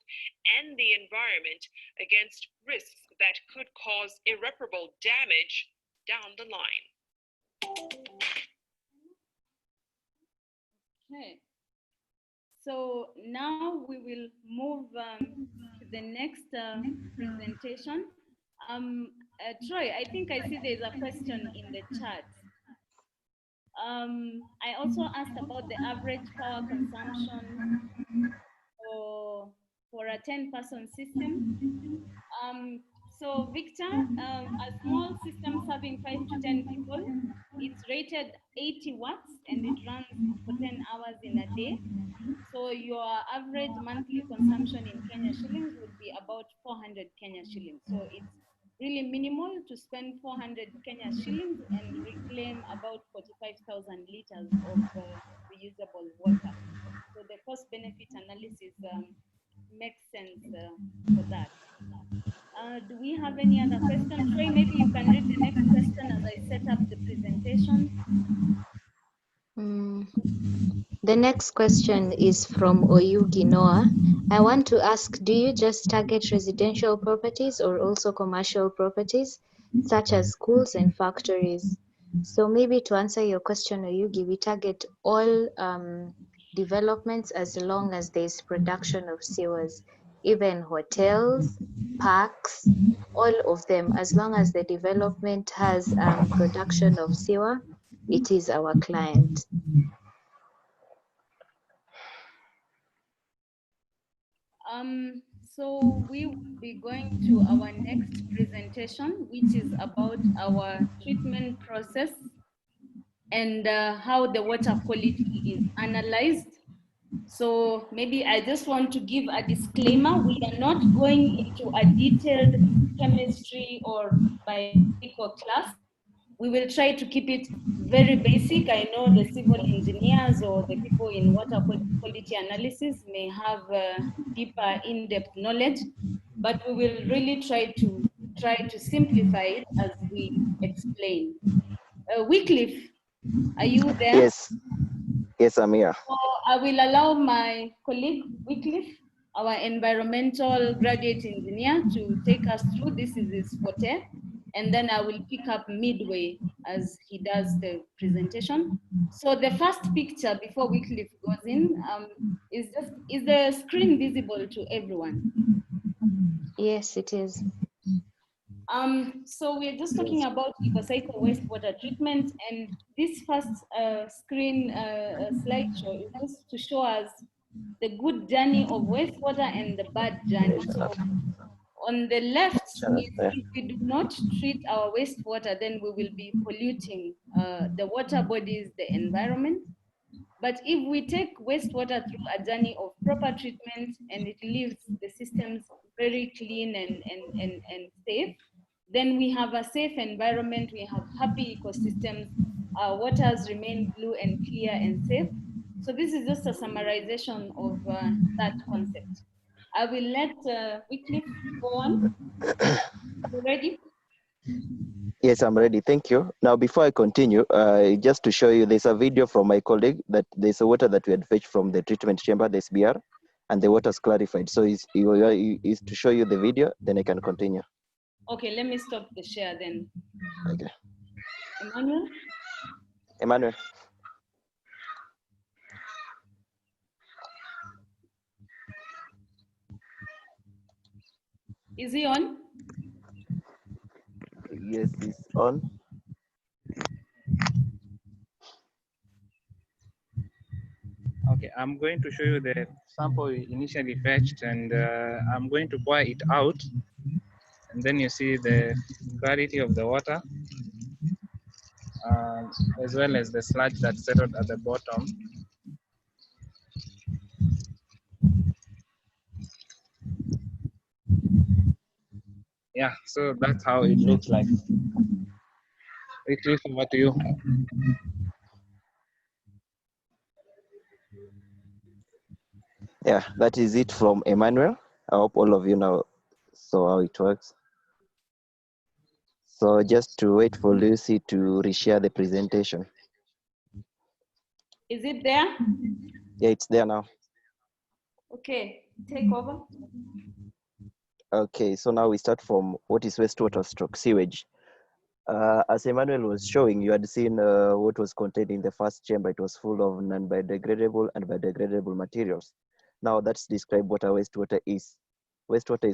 and the environment against risks that could cause irreparable damage down the line. Okay. So now we will move to the next presentation. Troy, I think I see there's a question in the chat. I also asked about the average power consumption for a 10-person system. So Victor, a small system serving 5 to 10 people, it's rated 80 watts and it runs for 10 hours in a day. So your average monthly consumption in Kenya shillings would be about 400 Kenya shillings. So it's really minimal to spend 400 Kenya shillings and reclaim about 45,000 liters of reusable water. So the cost-benefit analysis makes sense for that. Do we have any other questions? Troy, maybe you can read the next question as I set up the presentation. The next question is from Oyugi Noah. I want to ask, do you just target residential properties or also commercial properties, such as schools and factories? So maybe to answer your question, Oyugi, we target all developments as long as there's production of sewers, even hotels, parks, all of them, as long as the development has production of sewer, it is our client. So we will be going to our next presentation, which is about our treatment process and how the water quality is analyzed. So maybe I just want to give a disclaimer. We are not going into a detailed chemistry or biological class. We will try to keep it very basic. I know the civil engineers or the people in water quality analysis may have deeper in-depth knowledge, but we will really try to simplify it as we explain. Wycliffe, are you there? Yes, yes, I'm here. So I will allow my colleague Wycliffe, our environmental graduate engineer, to take us through. This is his forte, and then I will pick up midway as he does the presentation. So the first picture before Wycliffe goes in is the screen visible to everyone? Yes, it is. So we're just talking about Ecocycle wastewater treatment, and this first screen slideshow is just to show us the good journey of wastewater and the bad journey. So on the left is if we do not treat our wastewater, then we will be polluting the water bodies, the environment. But if we take wastewater through a journey of proper treatment and it leaves the systems very clean and safe, then we have a safe environment, we have happy ecosystems, our waters remain blue and clear and safe. So this is just a summarization of that concept. I will let Wycliffe go on. You ready? Yes, I'm ready. Thank you. Now, before I continue, just to show you, there's a video from my colleague that there's a water that we had fetched from the treatment chamber, the SBR, and the water's clarified. So is to show you the video, then I can continue. Okay, let me stop the share then. Okay. Emmanuel? Emmanuel. Is he on? Yes, it's on. Okay, I'm going to show you the sample we initially fetched, and I'm going to pour it out, and then you see the clarity of the water, as well as the sludge that settled at the bottom. Yeah, so that's how it looks like. Wycliffe, over to you. Yeah, that is it from Emmanuel. I hope all of you now saw how it works. So just to wait for Lucy to reshare the presentation. Is it there? Yeah, it's there now. Okay, take over. Okay, so now we start from what is wastewater stroke sewage. As Emmanuel was showing, you had seen what was contained in the first chamber. It was full of non-biodegradable and biodegradable materials. Now that's describe what a wastewater is. Wastewater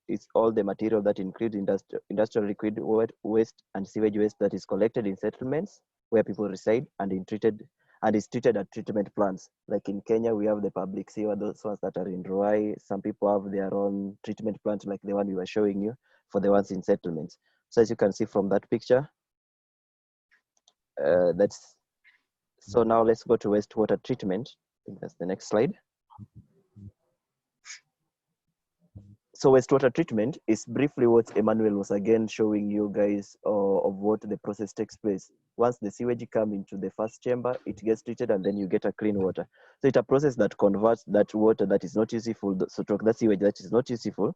is all the material that includes industrial liquid waste and sewage waste that is collected in settlements where people reside and is treated at treatment plants. Like in Kenya, we have the public sewer, those ones that are in Ruai. Some people have their own treatment plants like the one we were showing you for the ones in settlements. So as you can see from that picture, so now let's go to wastewater treatment. I think that's the next slide. So wastewater treatment is briefly what Emmanuel was again showing you guys of what the process takes place. Once the sewage comes into the first chamber, it gets treated and then you get a clean water. So it's a process that converts that water that is not useful, so that sewage that is not useful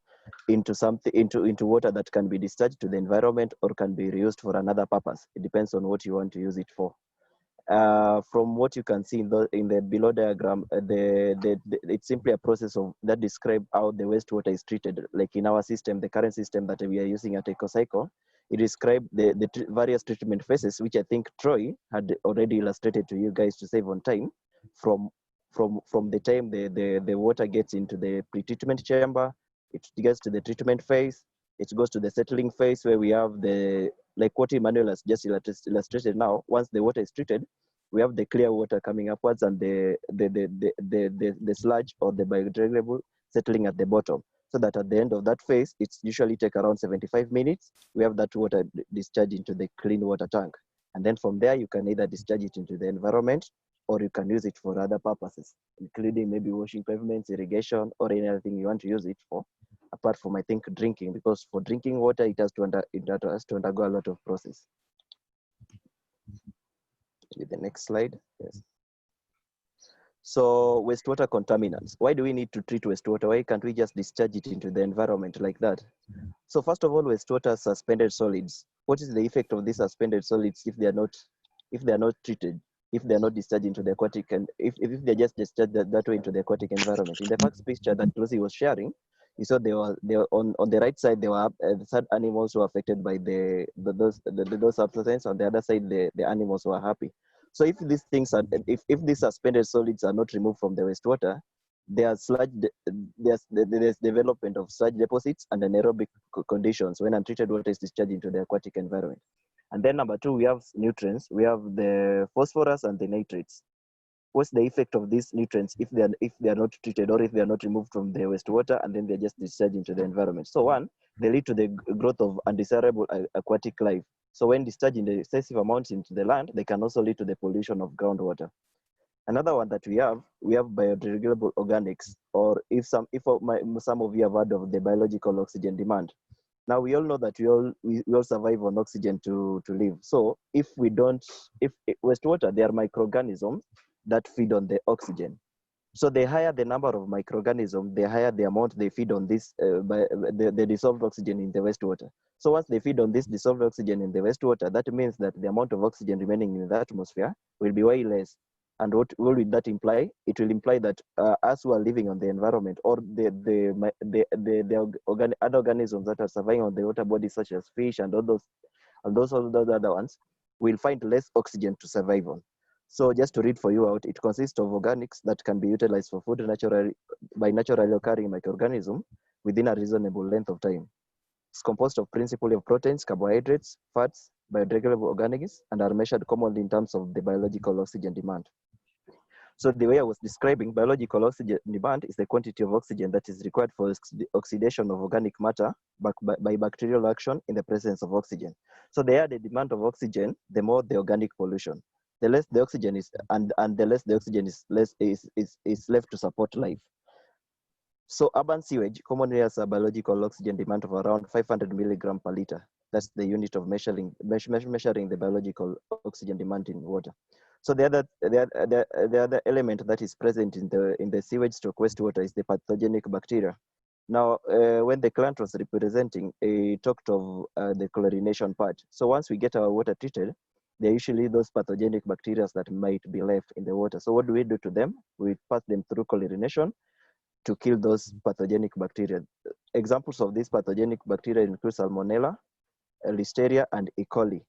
into something into water that can be discharged to the environment or can be reused for another purpose. It depends on what you want to use it for. From what you can see in the below diagram, it's simply a process of that describe how the wastewater is treated. Like in our system, the current system that we are using at Ecocycle, it describes the various treatment phases, which I think Troy had already illustrated to you guys to save on time. From the time the water gets into the pre-treatment chamber, it gets to the treatment phase, It goes to the settling phase where we have the, like what Emmanuel has just illustrated now. Once the water is treated, we have the clear water coming upwards and the sludge or the biodegradable settling at the bottom. So that at the end of that phase, it's usually take around 75 minutes. We have that water discharged into the clean water tank. And then from there, you can either discharge it into the environment or you can use it for other purposes, including maybe washing pavements, irrigation, or any other thing you want to use it for, apart from, I think, drinking, because for drinking water, it has to undergo a lot of process. With the next slide, yes. So wastewater contaminants. Why do we need to treat wastewater? Why can't we just discharge it into the environment like that? So first of all, wastewater suspended solids. What is the effect of these suspended solids if they are not treated, if they are not discharged into the aquatic, and if they just discharged that way into the aquatic environment? In the first picture that Lucy was sharing, you saw they were on the right side, there were sad animals who were affected by those substances. On the other side, the animals were happy. So if these things are, if these suspended solids are not removed from the wastewater, there's development of sludge deposits and anaerobic conditions when untreated water is discharged into the aquatic environment. And then number two, we have nutrients. We have the phosphorus and the nitrates. What's the effect of these nutrients if they are not treated or if they are not removed from the wastewater and then they're just discharged into the environment? So one, they lead to the growth of undesirable aquatic life. So when discharged in the excessive amounts into the land, they can also lead to the pollution of groundwater. Another one that we have biodegradable organics, or if some of you have heard of the biological oxygen demand. Now we all know that we all survive on oxygen to live. So if wastewater, they are microorganisms that feed on the oxygen. So the higher the number of microorganisms, the higher the amount they feed on this the dissolved oxygen in the wastewater. So once they feed on this dissolved oxygen in the wastewater, that means that the amount of oxygen remaining in the atmosphere will be way less. And what will that imply? It will imply that us who are living on the environment, or the other organisms that are surviving on the water bodies, such as fish and all those other ones, will find less oxygen to survive on. So just to read for you out, it consists of organics that can be utilized for food by naturally occurring microorganisms within a reasonable length of time. It's composed of principally of proteins, carbohydrates, fats, biodegradable organics, and are measured commonly in terms of the biological oxygen demand. So the way I was describing, biological oxygen demand is the quantity of oxygen that is required for oxidation of organic matter by bacterial action in the presence of oxygen. So the higher the demand of oxygen, the more the organic pollution. The less the oxygen is, and the less the oxygen is left to support life. So urban sewage commonly has a biological oxygen demand of around 500 milligram per liter. That's the unit of measuring the biological oxygen demand in water. So the other element that is present in the sewage stock wastewater is the pathogenic bacteria. Now, when the client was representing, he talked of the chlorination part. So once we get our water treated, they're usually those pathogenic bacteria that might be left in the water. So what do we do to them? We pass them through chlorination to kill those pathogenic bacteria. Examples of these pathogenic bacteria include Salmonella, Listeria, and E. coli.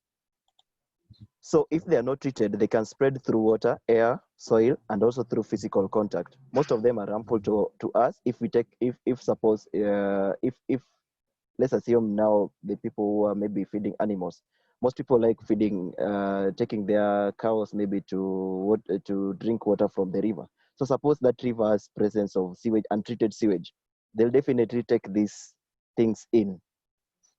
So if they are not treated, they can spread through water, air, soil, and also through physical contact. Most of them are harmful to us if let's assume now the people who are maybe feeding animals. Most people like feeding, taking their cows maybe to drink water from the river. So suppose that river has presence of sewage, untreated sewage. They'll definitely take these things in,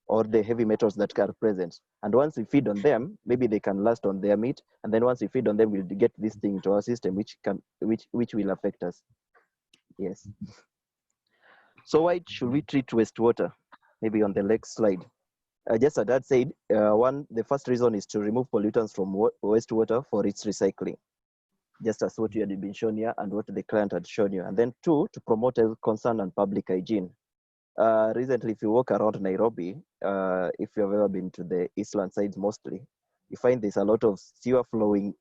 or the heavy metals that are present. And once we feed on them, maybe they can last on their meat. And then once we feed on them, we'll get this thing into our system, which will affect us. Yes. So why should we treat wastewater? Maybe on the next slide. Just as Dad said, the first reason is to remove pollutants from wastewater for its recycling, just as what you had been shown here and what the client had shown you. And then two, to promote health concern and public hygiene. Recently, if you walk around Nairobi, if you've ever been to the Eastland sides mostly, you find there's a lot of sewer flowing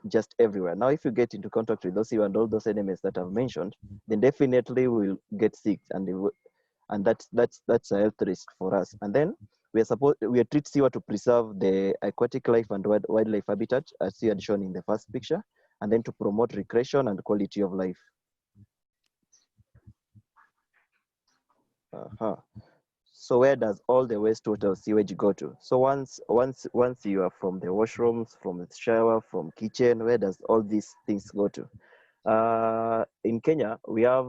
just everywhere. Now, if you get into contact with those sewer and all those elements that I've mentioned, then definitely we'll get sick, and that's a health risk for us. And then we treat sewer to preserve the aquatic life and wildlife habitat, as you had shown in the first picture, and then to promote recreation and quality of life. So where does all the wastewater or sewage go to? So once you are from the washrooms, from the shower, from kitchen, where does all these things go to? In Kenya, we have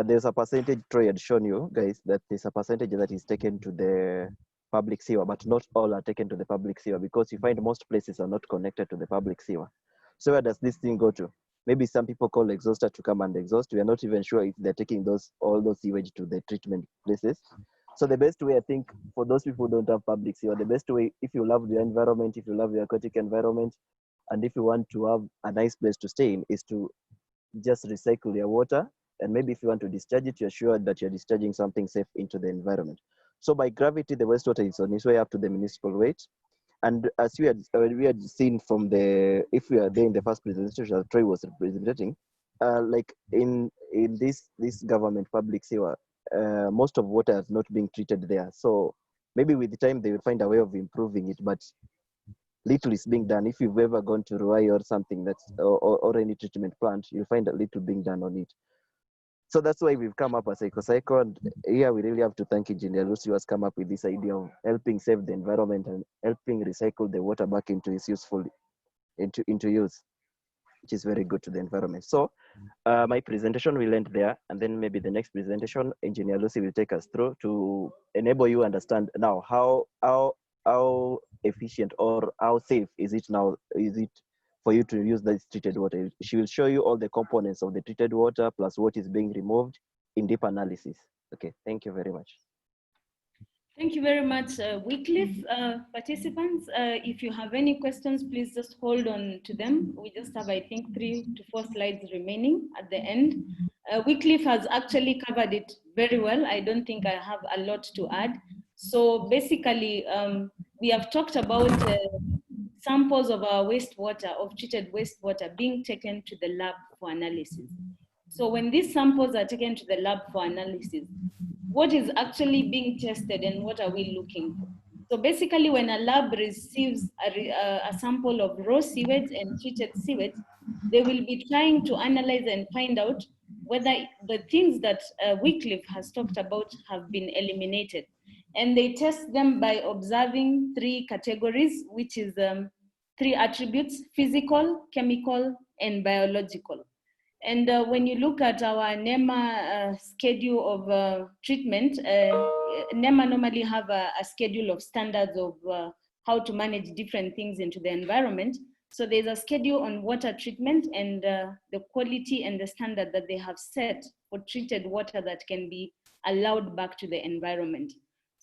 there's a percentage Troy had shown you guys that there's a percentage that is taken to the public sewer, but not all are taken to the public sewer because you find most places are not connected to the public sewer. So where does this thing go to? Maybe some people call exhauster to come and exhaust. We are not even sure if they're taking all those sewage to the treatment places. So the best way, I think, for those people who don't have public sewer, the best way, if you love the environment, if you love your aquatic environment, and if you want to have a nice place to stay in, is to just recycle your water. And maybe if you want to discharge it, you're sure that you're discharging something safe into the environment. So by gravity, the wastewater is on its way up to the municipal rate. And as we had seen from the, if we are there in the first presentation that Troy was representing, like in this government public sewer, most of water is not being treated there. So maybe with the time they will find a way of improving it, but little is being done. If you've ever gone to Ruai or something that's or any treatment plant, you'll find a little being done on it. So that's why we've come up as Ecocycle, and here we really have to thank Engineer Lucy who has come up with this idea of helping save the environment and helping recycle the water back into its useful into use, which is very good to the environment. So my presentation will end there, and then maybe the next presentation, Engineer Lucy will take us through to enable you understand now how efficient or how safe is it now, is it for you to use this treated water. She will show you all the components of the treated water plus what is being removed in deep analysis. Okay, thank you very much. Thank you very much, Wycliffe. Participants, if you have any questions, please just hold on to them. We just have, I think, 3 to 4 slides remaining at the end. Wycliffe has actually covered it very well. I don't think I have a lot to add. So basically, we have talked about samples of our wastewater, of treated wastewater, being taken to the lab for analysis. So when these samples are taken to the lab for analysis, what is actually being tested and what are we looking for? So basically, when a lab receives a sample of raw sewage and treated sewage, they will be trying to analyze and find out whether the things that Wycliffe has talked about have been eliminated. And they test them by observing 3 categories, which is 3 attributes: physical, chemical, and biological. And when you look at our NEMA schedule of treatment, NEMA normally have a schedule of standards of how to manage different things into the environment. So there's a schedule on water treatment and the quality and the standard that they have set for treated water that can be allowed back to the environment.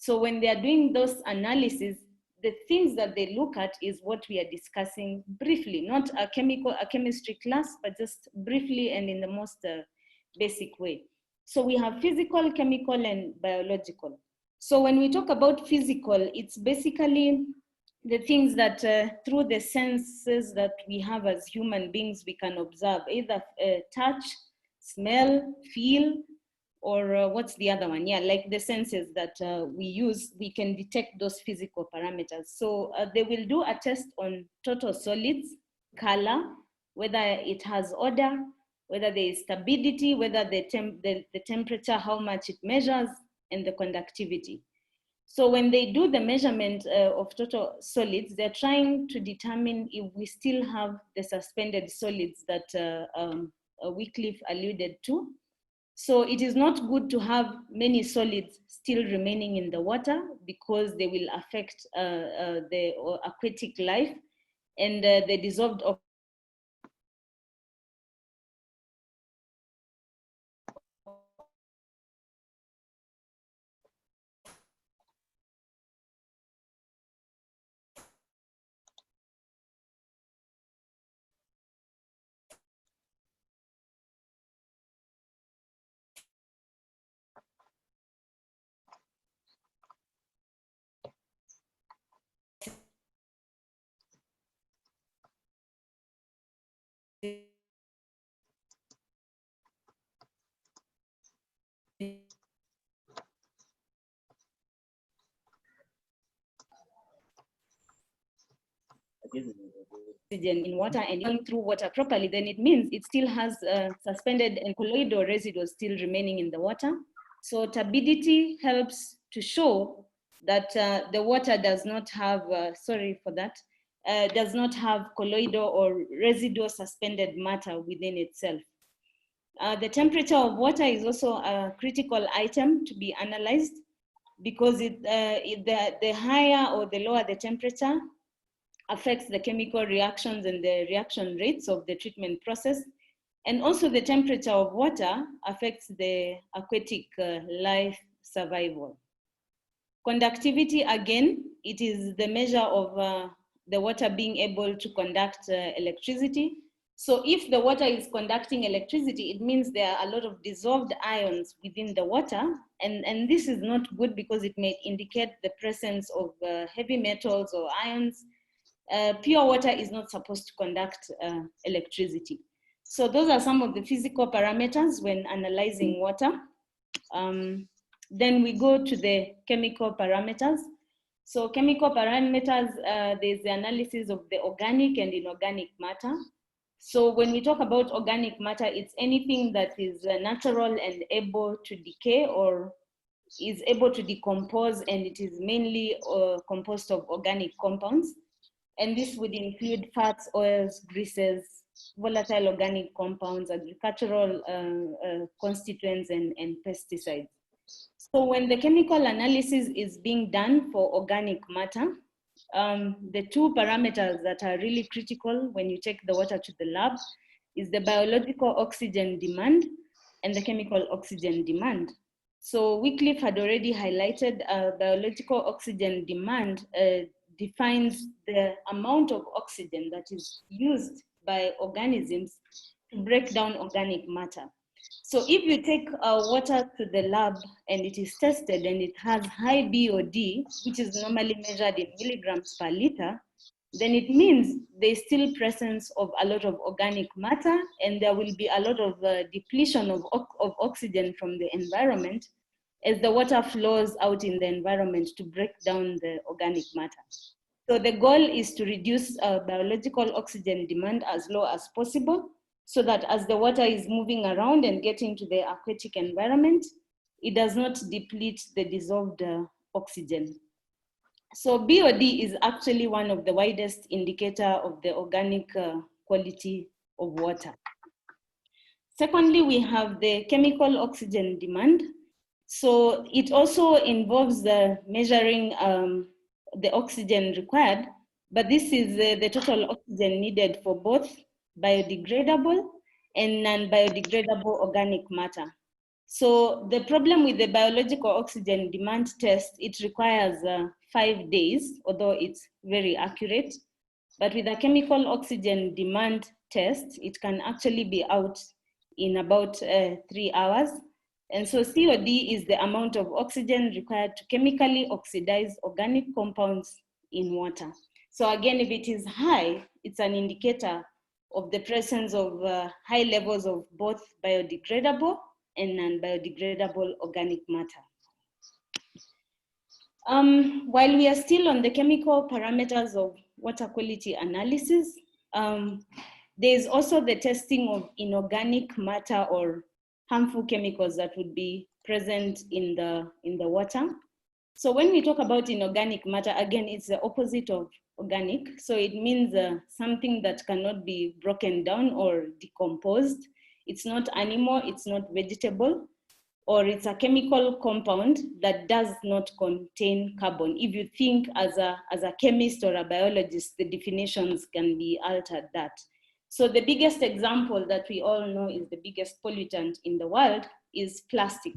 So when they are doing those analyses, the things that they look at is what we are discussing briefly, not a chemistry class, but just briefly and in the most basic way. So we have physical, chemical, and biological. So when we talk about physical, it's basically the things that through the senses that we have as human beings, we can observe, either touch, smell, feel, or what's the other one? Yeah, like the senses that we use, we can detect those physical parameters. So they will do a test on total solids, color, whether it has odor, whether there is stability, whether the temperature, how much it measures, and the conductivity. So when they do the measurement of total solids, they're trying to determine if we still have the suspended solids that Wycliffe alluded to. So it is not good to have many solids still remaining in the water because they will affect the aquatic life, and the dissolved oxygen in water and going through water properly, then it means it still has suspended and colloidal residues still remaining in the water. So turbidity helps to show that the water does not have, does not have colloidal or residual suspended matter within itself. The temperature of water is also a critical item to be analyzed, because the higher or the lower the temperature affects the chemical reactions and the reaction rates of the treatment process. And also the temperature of water affects the aquatic life survival. Conductivity, again, it is the measure of the water being able to conduct electricity. So if the water is conducting electricity, it means there are a lot of dissolved ions within the water. And this is not good, because it may indicate the presence of heavy metals or ions. Pure water is not supposed to conduct electricity. So those are some of the physical parameters when analyzing water. Then we go to the chemical parameters. So chemical parameters, there's the analysis of the organic and inorganic matter. So when we talk about organic matter, it's anything that is natural and able to decay or is able to decompose, and it is mainly composed of organic compounds. And this would include fats, oils, greases, volatile organic compounds, agricultural constituents, and pesticides. So when the chemical analysis is being done for organic matter, the two parameters that are really critical when you take the water to the lab is the biological oxygen demand and the chemical oxygen demand. So Wycliffe had already highlighted biological oxygen demand defines the amount of oxygen that is used by organisms to break down organic matter. So if you take water to the lab and it is tested and it has high BOD, which is normally measured in milligrams per liter, then it means there's still presence of a lot of organic matter, and there will be a lot of depletion of oxygen from the environment as the water flows out in the environment to break down the organic matter. So the goal is to reduce biological oxygen demand as low as possible, so that as the water is moving around and getting to the aquatic environment, it does not deplete the dissolved oxygen. So BOD is actually one of the widest indicator of the organic quality of water. Secondly, we have the chemical oxygen demand. So it also involves measuring the oxygen required, but this is the total oxygen needed for both biodegradable and non-biodegradable organic matter. So the problem with the biological oxygen demand test, it requires 5 days, although it's very accurate. But with a chemical oxygen demand test, it can actually be out in about 3 hours. And so COD is the amount of oxygen required to chemically oxidize organic compounds in water. So again, if it is high, it's an indicator of the presence of high levels of both biodegradable and non-biodegradable organic matter. While we are still on the chemical parameters of water quality analysis, there is also the testing of inorganic matter or harmful chemicals that would be present in the water. So when we talk about inorganic matter, again, it's the opposite of organic. So it means something that cannot be broken down or decomposed. It's not animal, it's not vegetable, or it's a chemical compound that does not contain carbon. If you think as a chemist or a biologist, the definitions can be altered that. So the biggest example that we all know is the biggest pollutant in the world is plastic.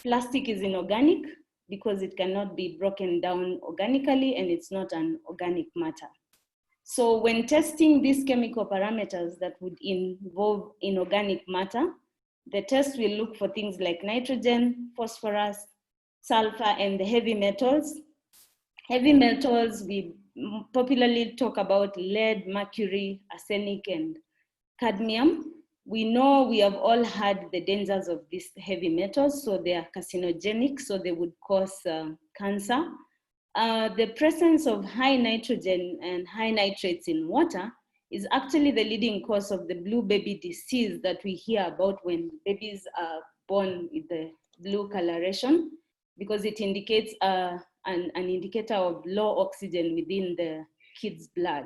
Plastic is inorganic because it cannot be broken down organically, and it's not an organic matter. So when testing these chemical parameters that would involve inorganic matter, the test will look for things like nitrogen, phosphorus, sulfur, and the heavy metals. Heavy metals, we popularly talk about lead, mercury, arsenic, and cadmium. We know we have all had the dangers of these heavy metals, so they are carcinogenic, so they would cause cancer. The presence of high nitrogen and high nitrates in water is actually the leading cause of the blue baby disease that we hear about when babies are born with the blue coloration because it indicates an indicator of low oxygen within the kid's blood.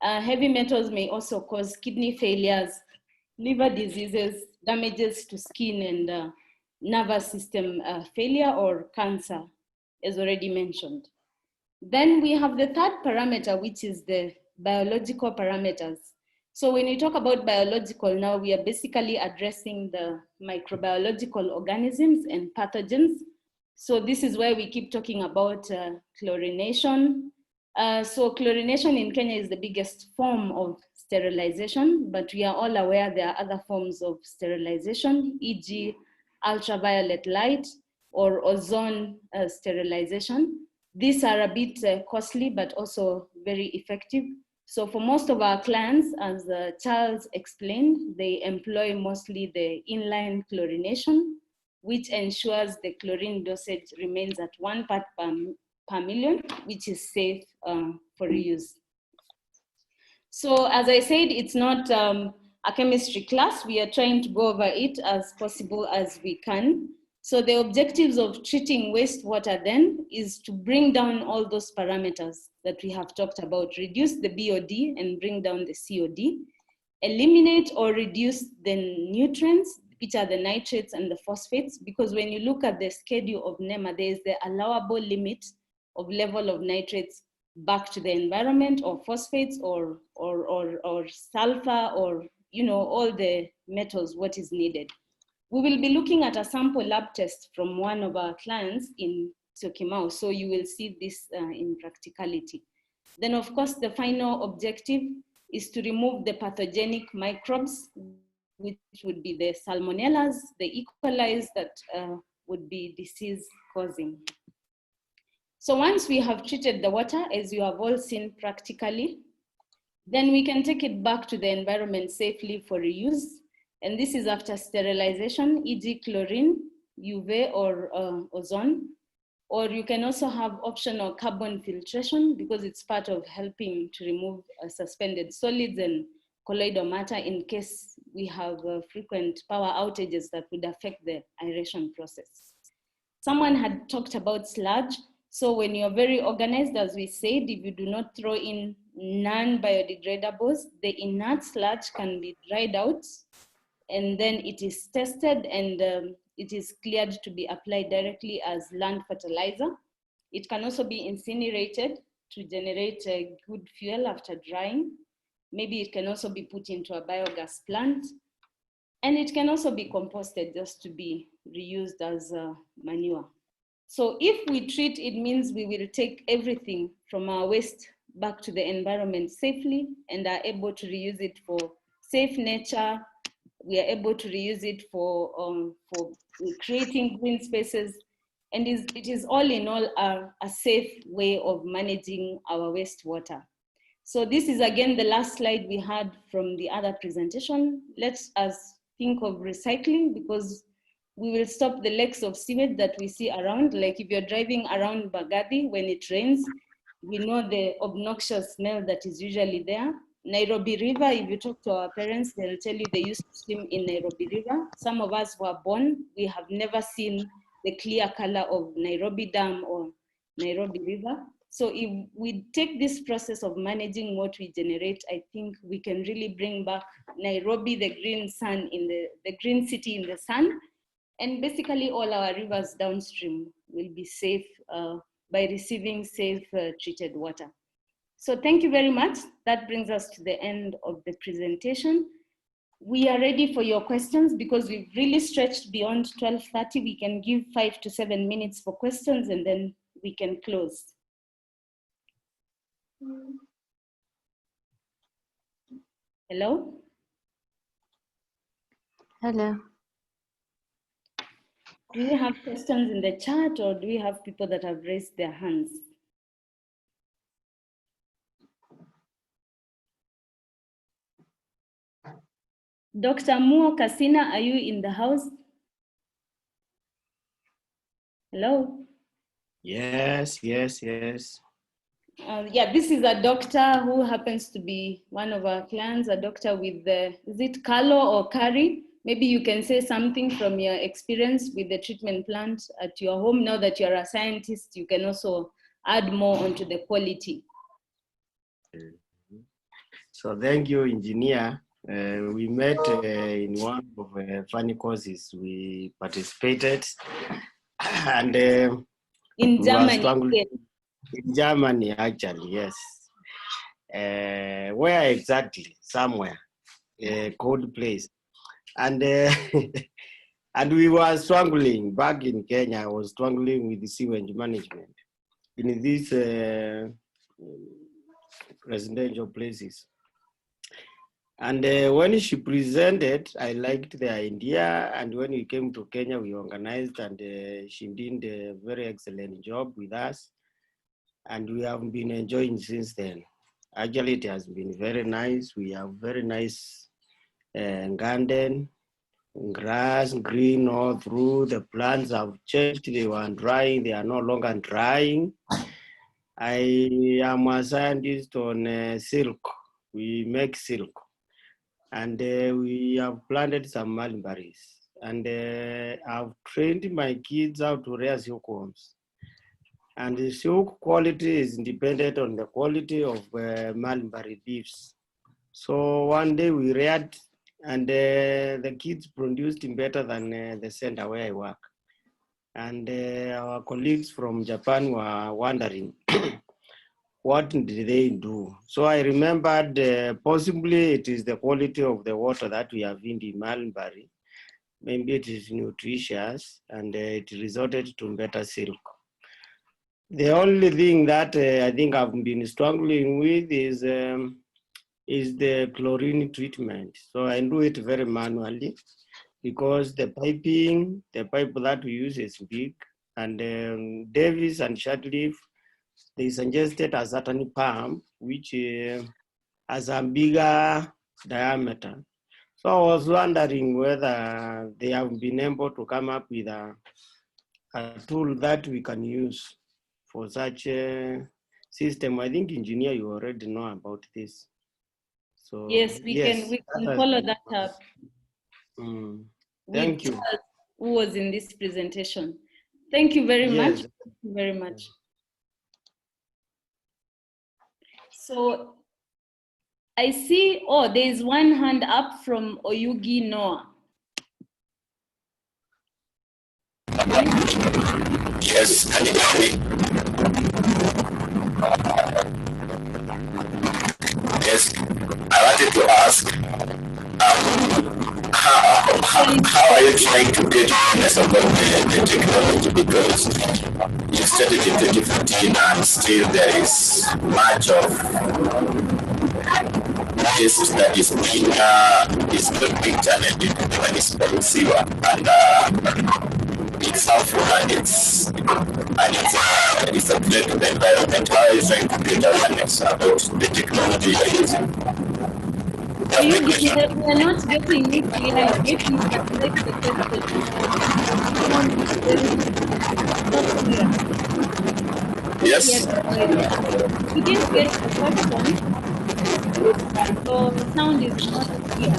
Heavy metals may also cause kidney failures, liver diseases, damages to skin, and nervous system failure or cancer, as already mentioned. Then we have the third parameter, which is the biological parameters. So when we talk about biological now, we are basically addressing the microbiological organisms and pathogens. So this is where we keep talking about chlorination. So chlorination in Kenya is the biggest form of sterilization, but we are all aware there are other forms of sterilization, e.g. ultraviolet light or ozone sterilization. These are a bit costly, but also very effective. So for most of our clients, as Charles explained, they employ mostly the inline chlorination, which ensures the chlorine dosage remains at 1 part per million, which is safe for reuse. So as I said, it's not a chemistry class. We are trying to go over it as possible as we can. So the objectives of treating wastewater then is to bring down all those parameters that we have talked about, reduce the BOD and bring down the COD, eliminate or reduce the nutrients, which are the nitrates and the phosphates, because when you look at the schedule of NEMA, there is the allowable limit of level of nitrates back to the environment, or phosphates, or sulfur, or all the metals, what is needed. We will be looking at a sample lab test from one of our clients in Syokimau, so you will see this in practicality. Then of course, the final objective is to remove the pathogenic microbes, which would be the salmonellas, the E. coli that would be disease causing. So once we have treated the water, as you have all seen practically, then we can take it back to the environment safely for reuse. And this is after sterilization, e.g. chlorine, UV, or ozone. Or you can also have optional carbon filtration because it's part of helping to remove suspended solids and colloidal matter in case we have frequent power outages that would affect the aeration process. Someone had talked about sludge. So when you're very organized, as we said, if you do not throw in non-biodegradables, the inert sludge can be dried out, and then it is tested, and it is cleared to be applied directly as land fertilizer. It can also be incinerated to generate a good fuel after drying. Maybe it can also be put into a biogas plant, and it can also be composted just to be reused as manure. So if we treat, it means we will take everything from our waste back to the environment safely and are able to reuse it for safe nature. We are able to reuse it for creating green spaces. And it is all in all a safe way of managing our wastewater. So this is again the last slide we had from the other presentation. Let us think of recycling, because we will stop the lakes of sewage that we see around. Like if you're driving around Bagadi when it rains, we know the obnoxious smell that is usually there. Nairobi River, if you talk to our parents, they'll tell you they used to swim in Nairobi River. Some of us who are born, we have never seen the clear color of Nairobi Dam or Nairobi River. So if we take this process of managing what we generate, I think we can really bring back Nairobi, the green sun in the green city in the sun. And basically all our rivers downstream will be safe by receiving safe treated water. So thank you very much. That brings us to the end of the presentation. We are ready for your questions because we've really stretched beyond 12:30. We can give 5 to 7 minutes for questions and then we can close. Hello? Hello. Do we have questions in the chat, or do we have people that have raised their hands? Dr. Muo Kasina, are you in the house? Hello? Yes. Yeah, this is a doctor who happens to be one of our clients, a doctor with the, is it Carlo or Kari, Maybe you can say something from your experience with the treatment plant at your home. Now that you're a scientist, you can also add more onto the quality. So thank you, engineer. We met in one of funny courses we participated, and in Germany. Yes. In Germany, actually, yes. Where exactly? Somewhere, a cold place, and and we were struggling back in Kenya. I was struggling with the sewage management in these residential places. And when she presented, I liked the idea. And when we came to Kenya, we organized, and she did a very excellent job with us. And we have been enjoying since then. Actually, it has been very nice. We have very nice garden, grass, green all through. The plants have changed. They were drying. They are no longer drying. I am a scientist on silk. We make silk. And we have planted some mulberries. And I've trained my kids how to rear silkworms. And the silk quality is dependent on the quality of mulberry leaves. So one day we reared, and the kids produced better than the center where I work. And our colleagues from Japan were wondering, what did they do? So I remembered possibly it is the quality of the water that we have in the mulberry. Maybe it is nutritious, and it resulted to better silk. The only thing that I think I've been struggling with is the chlorine treatment. So I do it very manually because the pipe that we use is big, and Davis and Shadleaf, they suggested a certain pump which has a bigger diameter. So I was wondering whether they have been able to come up with a tool that we can use for such a system. I think, engineer, you already know about this. So yes, we can follow that up. Thank you. Who was in this presentation? Thank you very much. Thank you very much. So I see, oh, there is one hand up from Oyugi Noah. Yes, can you hear me? Yes, I wanted to ask, how are you trying to get awareness about the technology? Because you started in 2014 and still there is much of this that is being not being channeled into the municipal sewer, and it's harmful, and it's a threat to the environment. How are you trying to get awareness about the technology you're using? We are not getting it clear. Maybe you can take the question. Yes. We didn't get the question. So sound is not clear.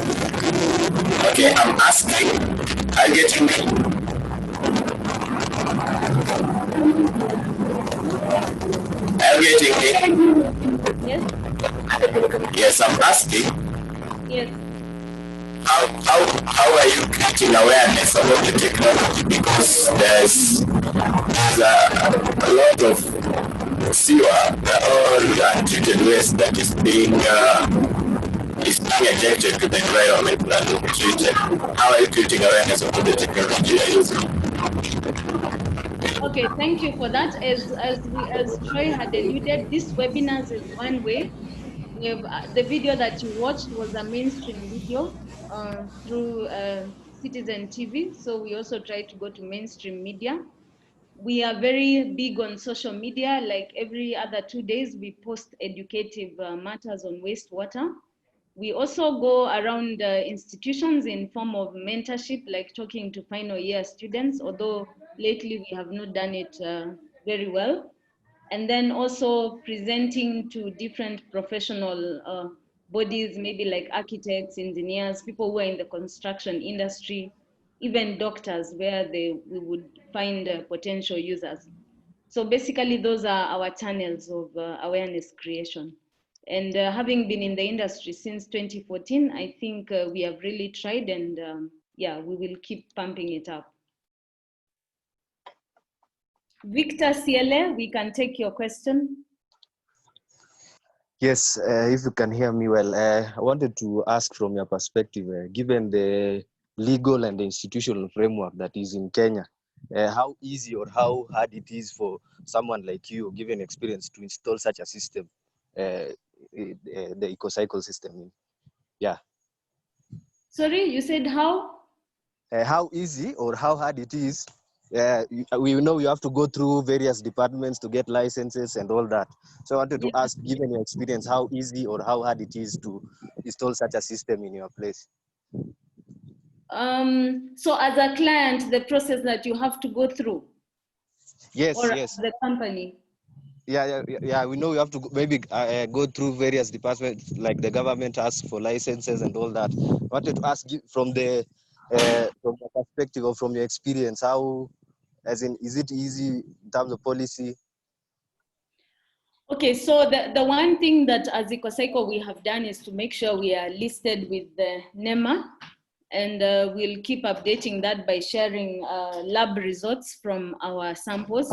Okay, I'm asking. Are you getting me? Are you getting me? Yes. Yes, I'm asking. Yes. How are you creating awareness about the technology? Because there's a lot of sewer or untreated waste that is being ejected to the environment and treated. How are you creating awareness about the technology you're using? Okay, thank you for that. As Troy had alluded, this webinars is one way. The video that you watched was a mainstream video through Citizen TV. So we also try to go to mainstream media. We are very big on social media. Like every other 2 days, we post educative matters on wastewater. We also go around institutions in form of mentorship, like talking to final year students, although lately we have not done it very well. And then also presenting to different professional bodies, maybe like architects, engineers, people who are in the construction industry, even doctors, where we would find potential users. So basically, those are our channels of awareness creation. And having been in the industry since 2014, I think we have really tried, and yeah, we will keep pumping it up. Victor Ciele, we can take your question. Yes, if you can hear me well, I wanted to ask from your perspective, given the legal and the institutional framework that is in Kenya, how easy or how hard it is for someone like you, given experience, to install such a system, the Ecocycle system? Yeah. Sorry, you said how? How easy or how hard it is. We know you have to go through various departments to get licenses and all that. So I wanted to ask, given your experience, how easy or how hard it is to install such a system in your place? So as a client, the process that you have to go through? Yes, or yes. The company? Yeah. We know you have to maybe go through various departments, like the government asks for licenses and all that. I wanted to ask you from your perspective or from your experience, how, as in, is it easy in terms of policy? Okay, so the one thing that as Ecocycle we have done is to make sure we are listed with the NEMA, and we'll keep updating that by sharing lab results from our samples.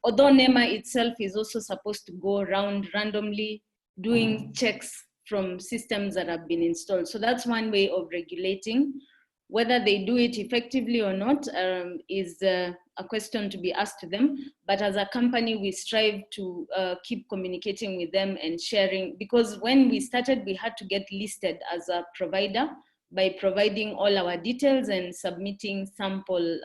Although NEMA itself is also supposed to go around randomly doing checks from systems that have been installed. So that's one way of regulating. Whether they do it effectively or not is a question to be asked to them. But as a company, we strive to keep communicating with them and sharing, because when we started, we had to get listed as a provider by providing all our details and submitting sample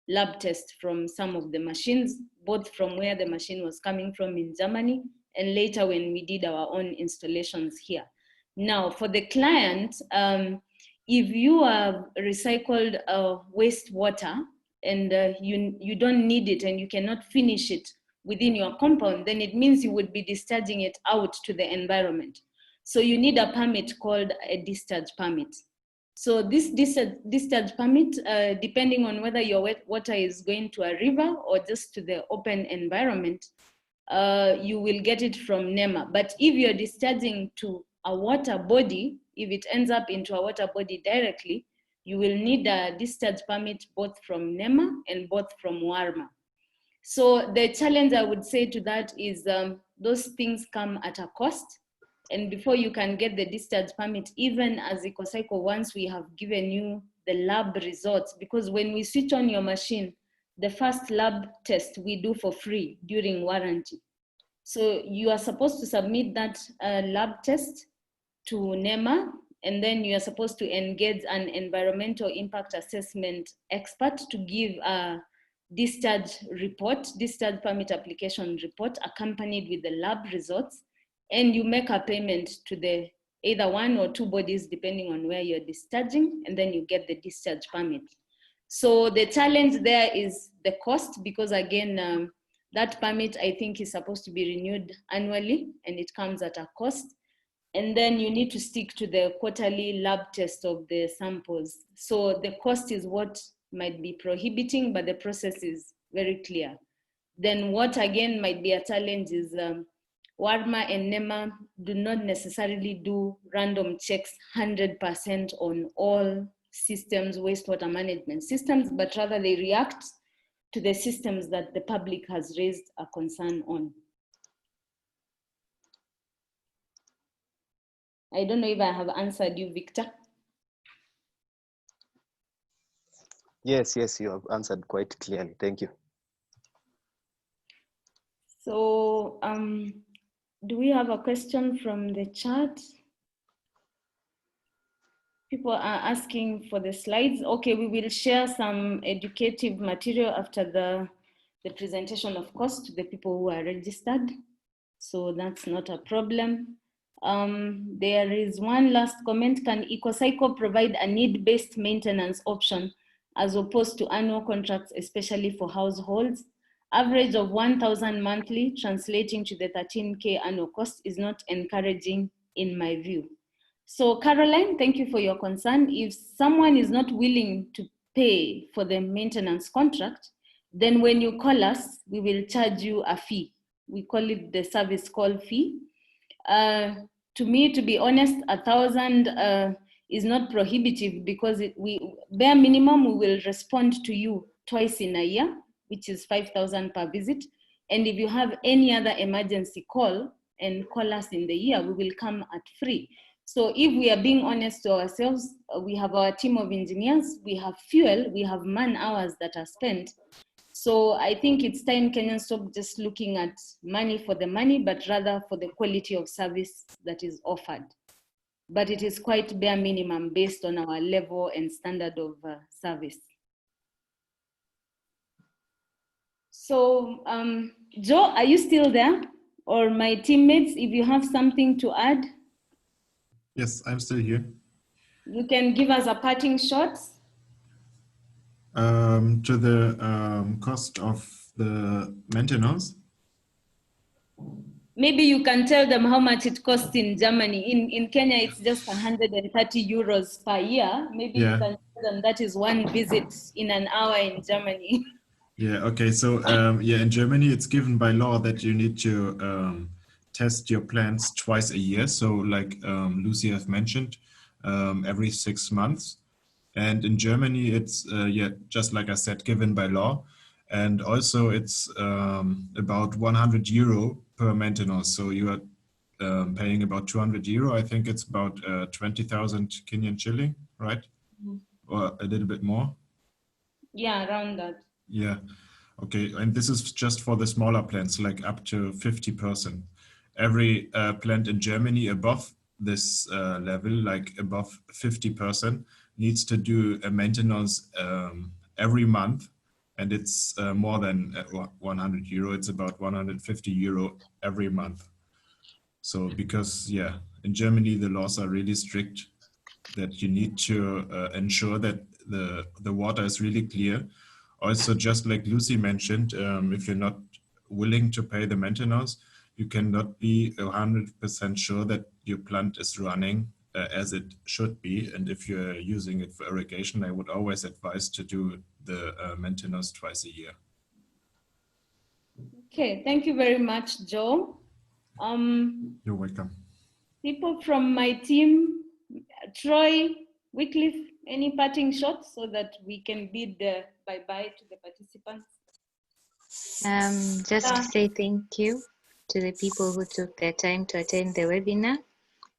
lab tests from some of the machines, both from where the machine was coming from in Germany, and later when we did our own installations here. Now, for the client, if you have recycled wastewater and you don't need it and you cannot finish it within your compound, then it means you would be discharging it out to the environment. So you need a permit called a discharge permit. So this discharge permit, depending on whether your water is going to a river or just to the open environment, you will get it from NEMA. But if you're discharging to a water body, if it ends up into a water body directly, you will need a discharge permit both from NEMA and both from WARMA. So the challenge I would say to that is those things come at a cost. And before you can get the discharge permit, even as Ecocycle, once we have given you the lab results, because when we switch on your machine, the first lab test we do for free during warranty. So you are supposed to submit that lab test to NEMA, and then you are supposed to engage an environmental impact assessment expert to give a discharge report, discharge permit application report accompanied with the lab results, and you make a payment to the either one or two bodies depending on where you're discharging, and then you get the discharge permit. So the challenge there is the cost, because again, that permit I think is supposed to be renewed annually and it comes at a cost. And then you need to stick to the quarterly lab test of the samples. So the cost is what might be prohibiting, but the process is very clear. Then what again might be a challenge is WARMA and NEMA do not necessarily do random checks 100% on all systems, wastewater management systems, but rather they react to the systems that the public has raised a concern on. I don't know if I have answered you, Victor. Yes, you have answered quite clearly. Thank you. So, do we have a question from the chat? People are asking for the slides. Okay, we will share some educative material after the presentation, of course, to the people who are registered. So that's not a problem. There is one last comment. Can Ecocycle provide a need-based maintenance option as opposed to annual contracts, especially for households? Average of 1,000 monthly, translating to the 13K annual cost, is not encouraging in my view. So Caroline, thank you for your concern. If someone is not willing to pay for the maintenance contract, then when you call us, we will charge you a fee. We call it the service call fee. To me, to be honest, 1,000 is not prohibitive because we bare minimum, we will respond to you twice in a year, which is 5,000 per visit. And if you have any other emergency call and call us in the year, we will come at free. So if we are being honest to ourselves, we have our team of engineers, we have fuel, we have man hours that are spent. So I think it's time Kenyans stop just looking at money for the money, but rather for the quality of service that is offered. But it is quite bare minimum based on our level and standard of service. So Joe, are you still there? Or my teammates, if you have something to add? Yes, I'm still here. You can give us a parting shot. To the cost of the maintenance. Maybe you can tell them how much it costs in Germany. In Kenya, it's just 130 euros per year. Maybe you can tell them that is one visit in an hour in Germany. Yeah, okay. So yeah, in Germany, it's given by law that you need to test your plants twice a year. So like Lucy has mentioned, every 6 months. And in Germany, it's, yeah, just like I said, given by law. And also it's about 100 euro per maintenance. So you are paying about 200 euro. I think it's about 20,000 Kenyan shilling, right? Mm-hmm. Or a little bit more. Yeah, around that. Yeah. Okay. And this is just for the smaller plants, like up to 50%. Every plant in Germany above this level, like above 50%, needs to do a maintenance every month. And it's more than 100 euro. It's about 150 euro every month. So because, yeah, in Germany, the laws are really strict that you need to ensure that the water is really clear. Also, just like Lucy mentioned, if you're not willing to pay the maintenance, you cannot be 100% sure that your plant is running as it should be. And if you're using it for irrigation, I would always advise to do the maintenance twice a year. Okay, thank you very much, Joe. You're welcome. People from my team, Troy, Wycliffe, any parting shots so that we can bid the bye-bye to the participants? Just to say thank you to the people who took their time to attend the webinar,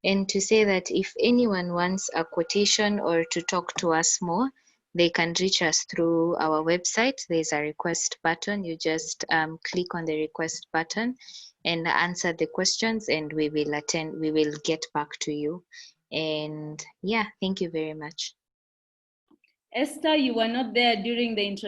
and to say that if anyone wants a quotation or to talk to us more, they can reach us through our website. There's a request button. You just click on the request button and answer the questions, and we will get back to you. And yeah, thank you very much. Esther, you were not there during the introduction.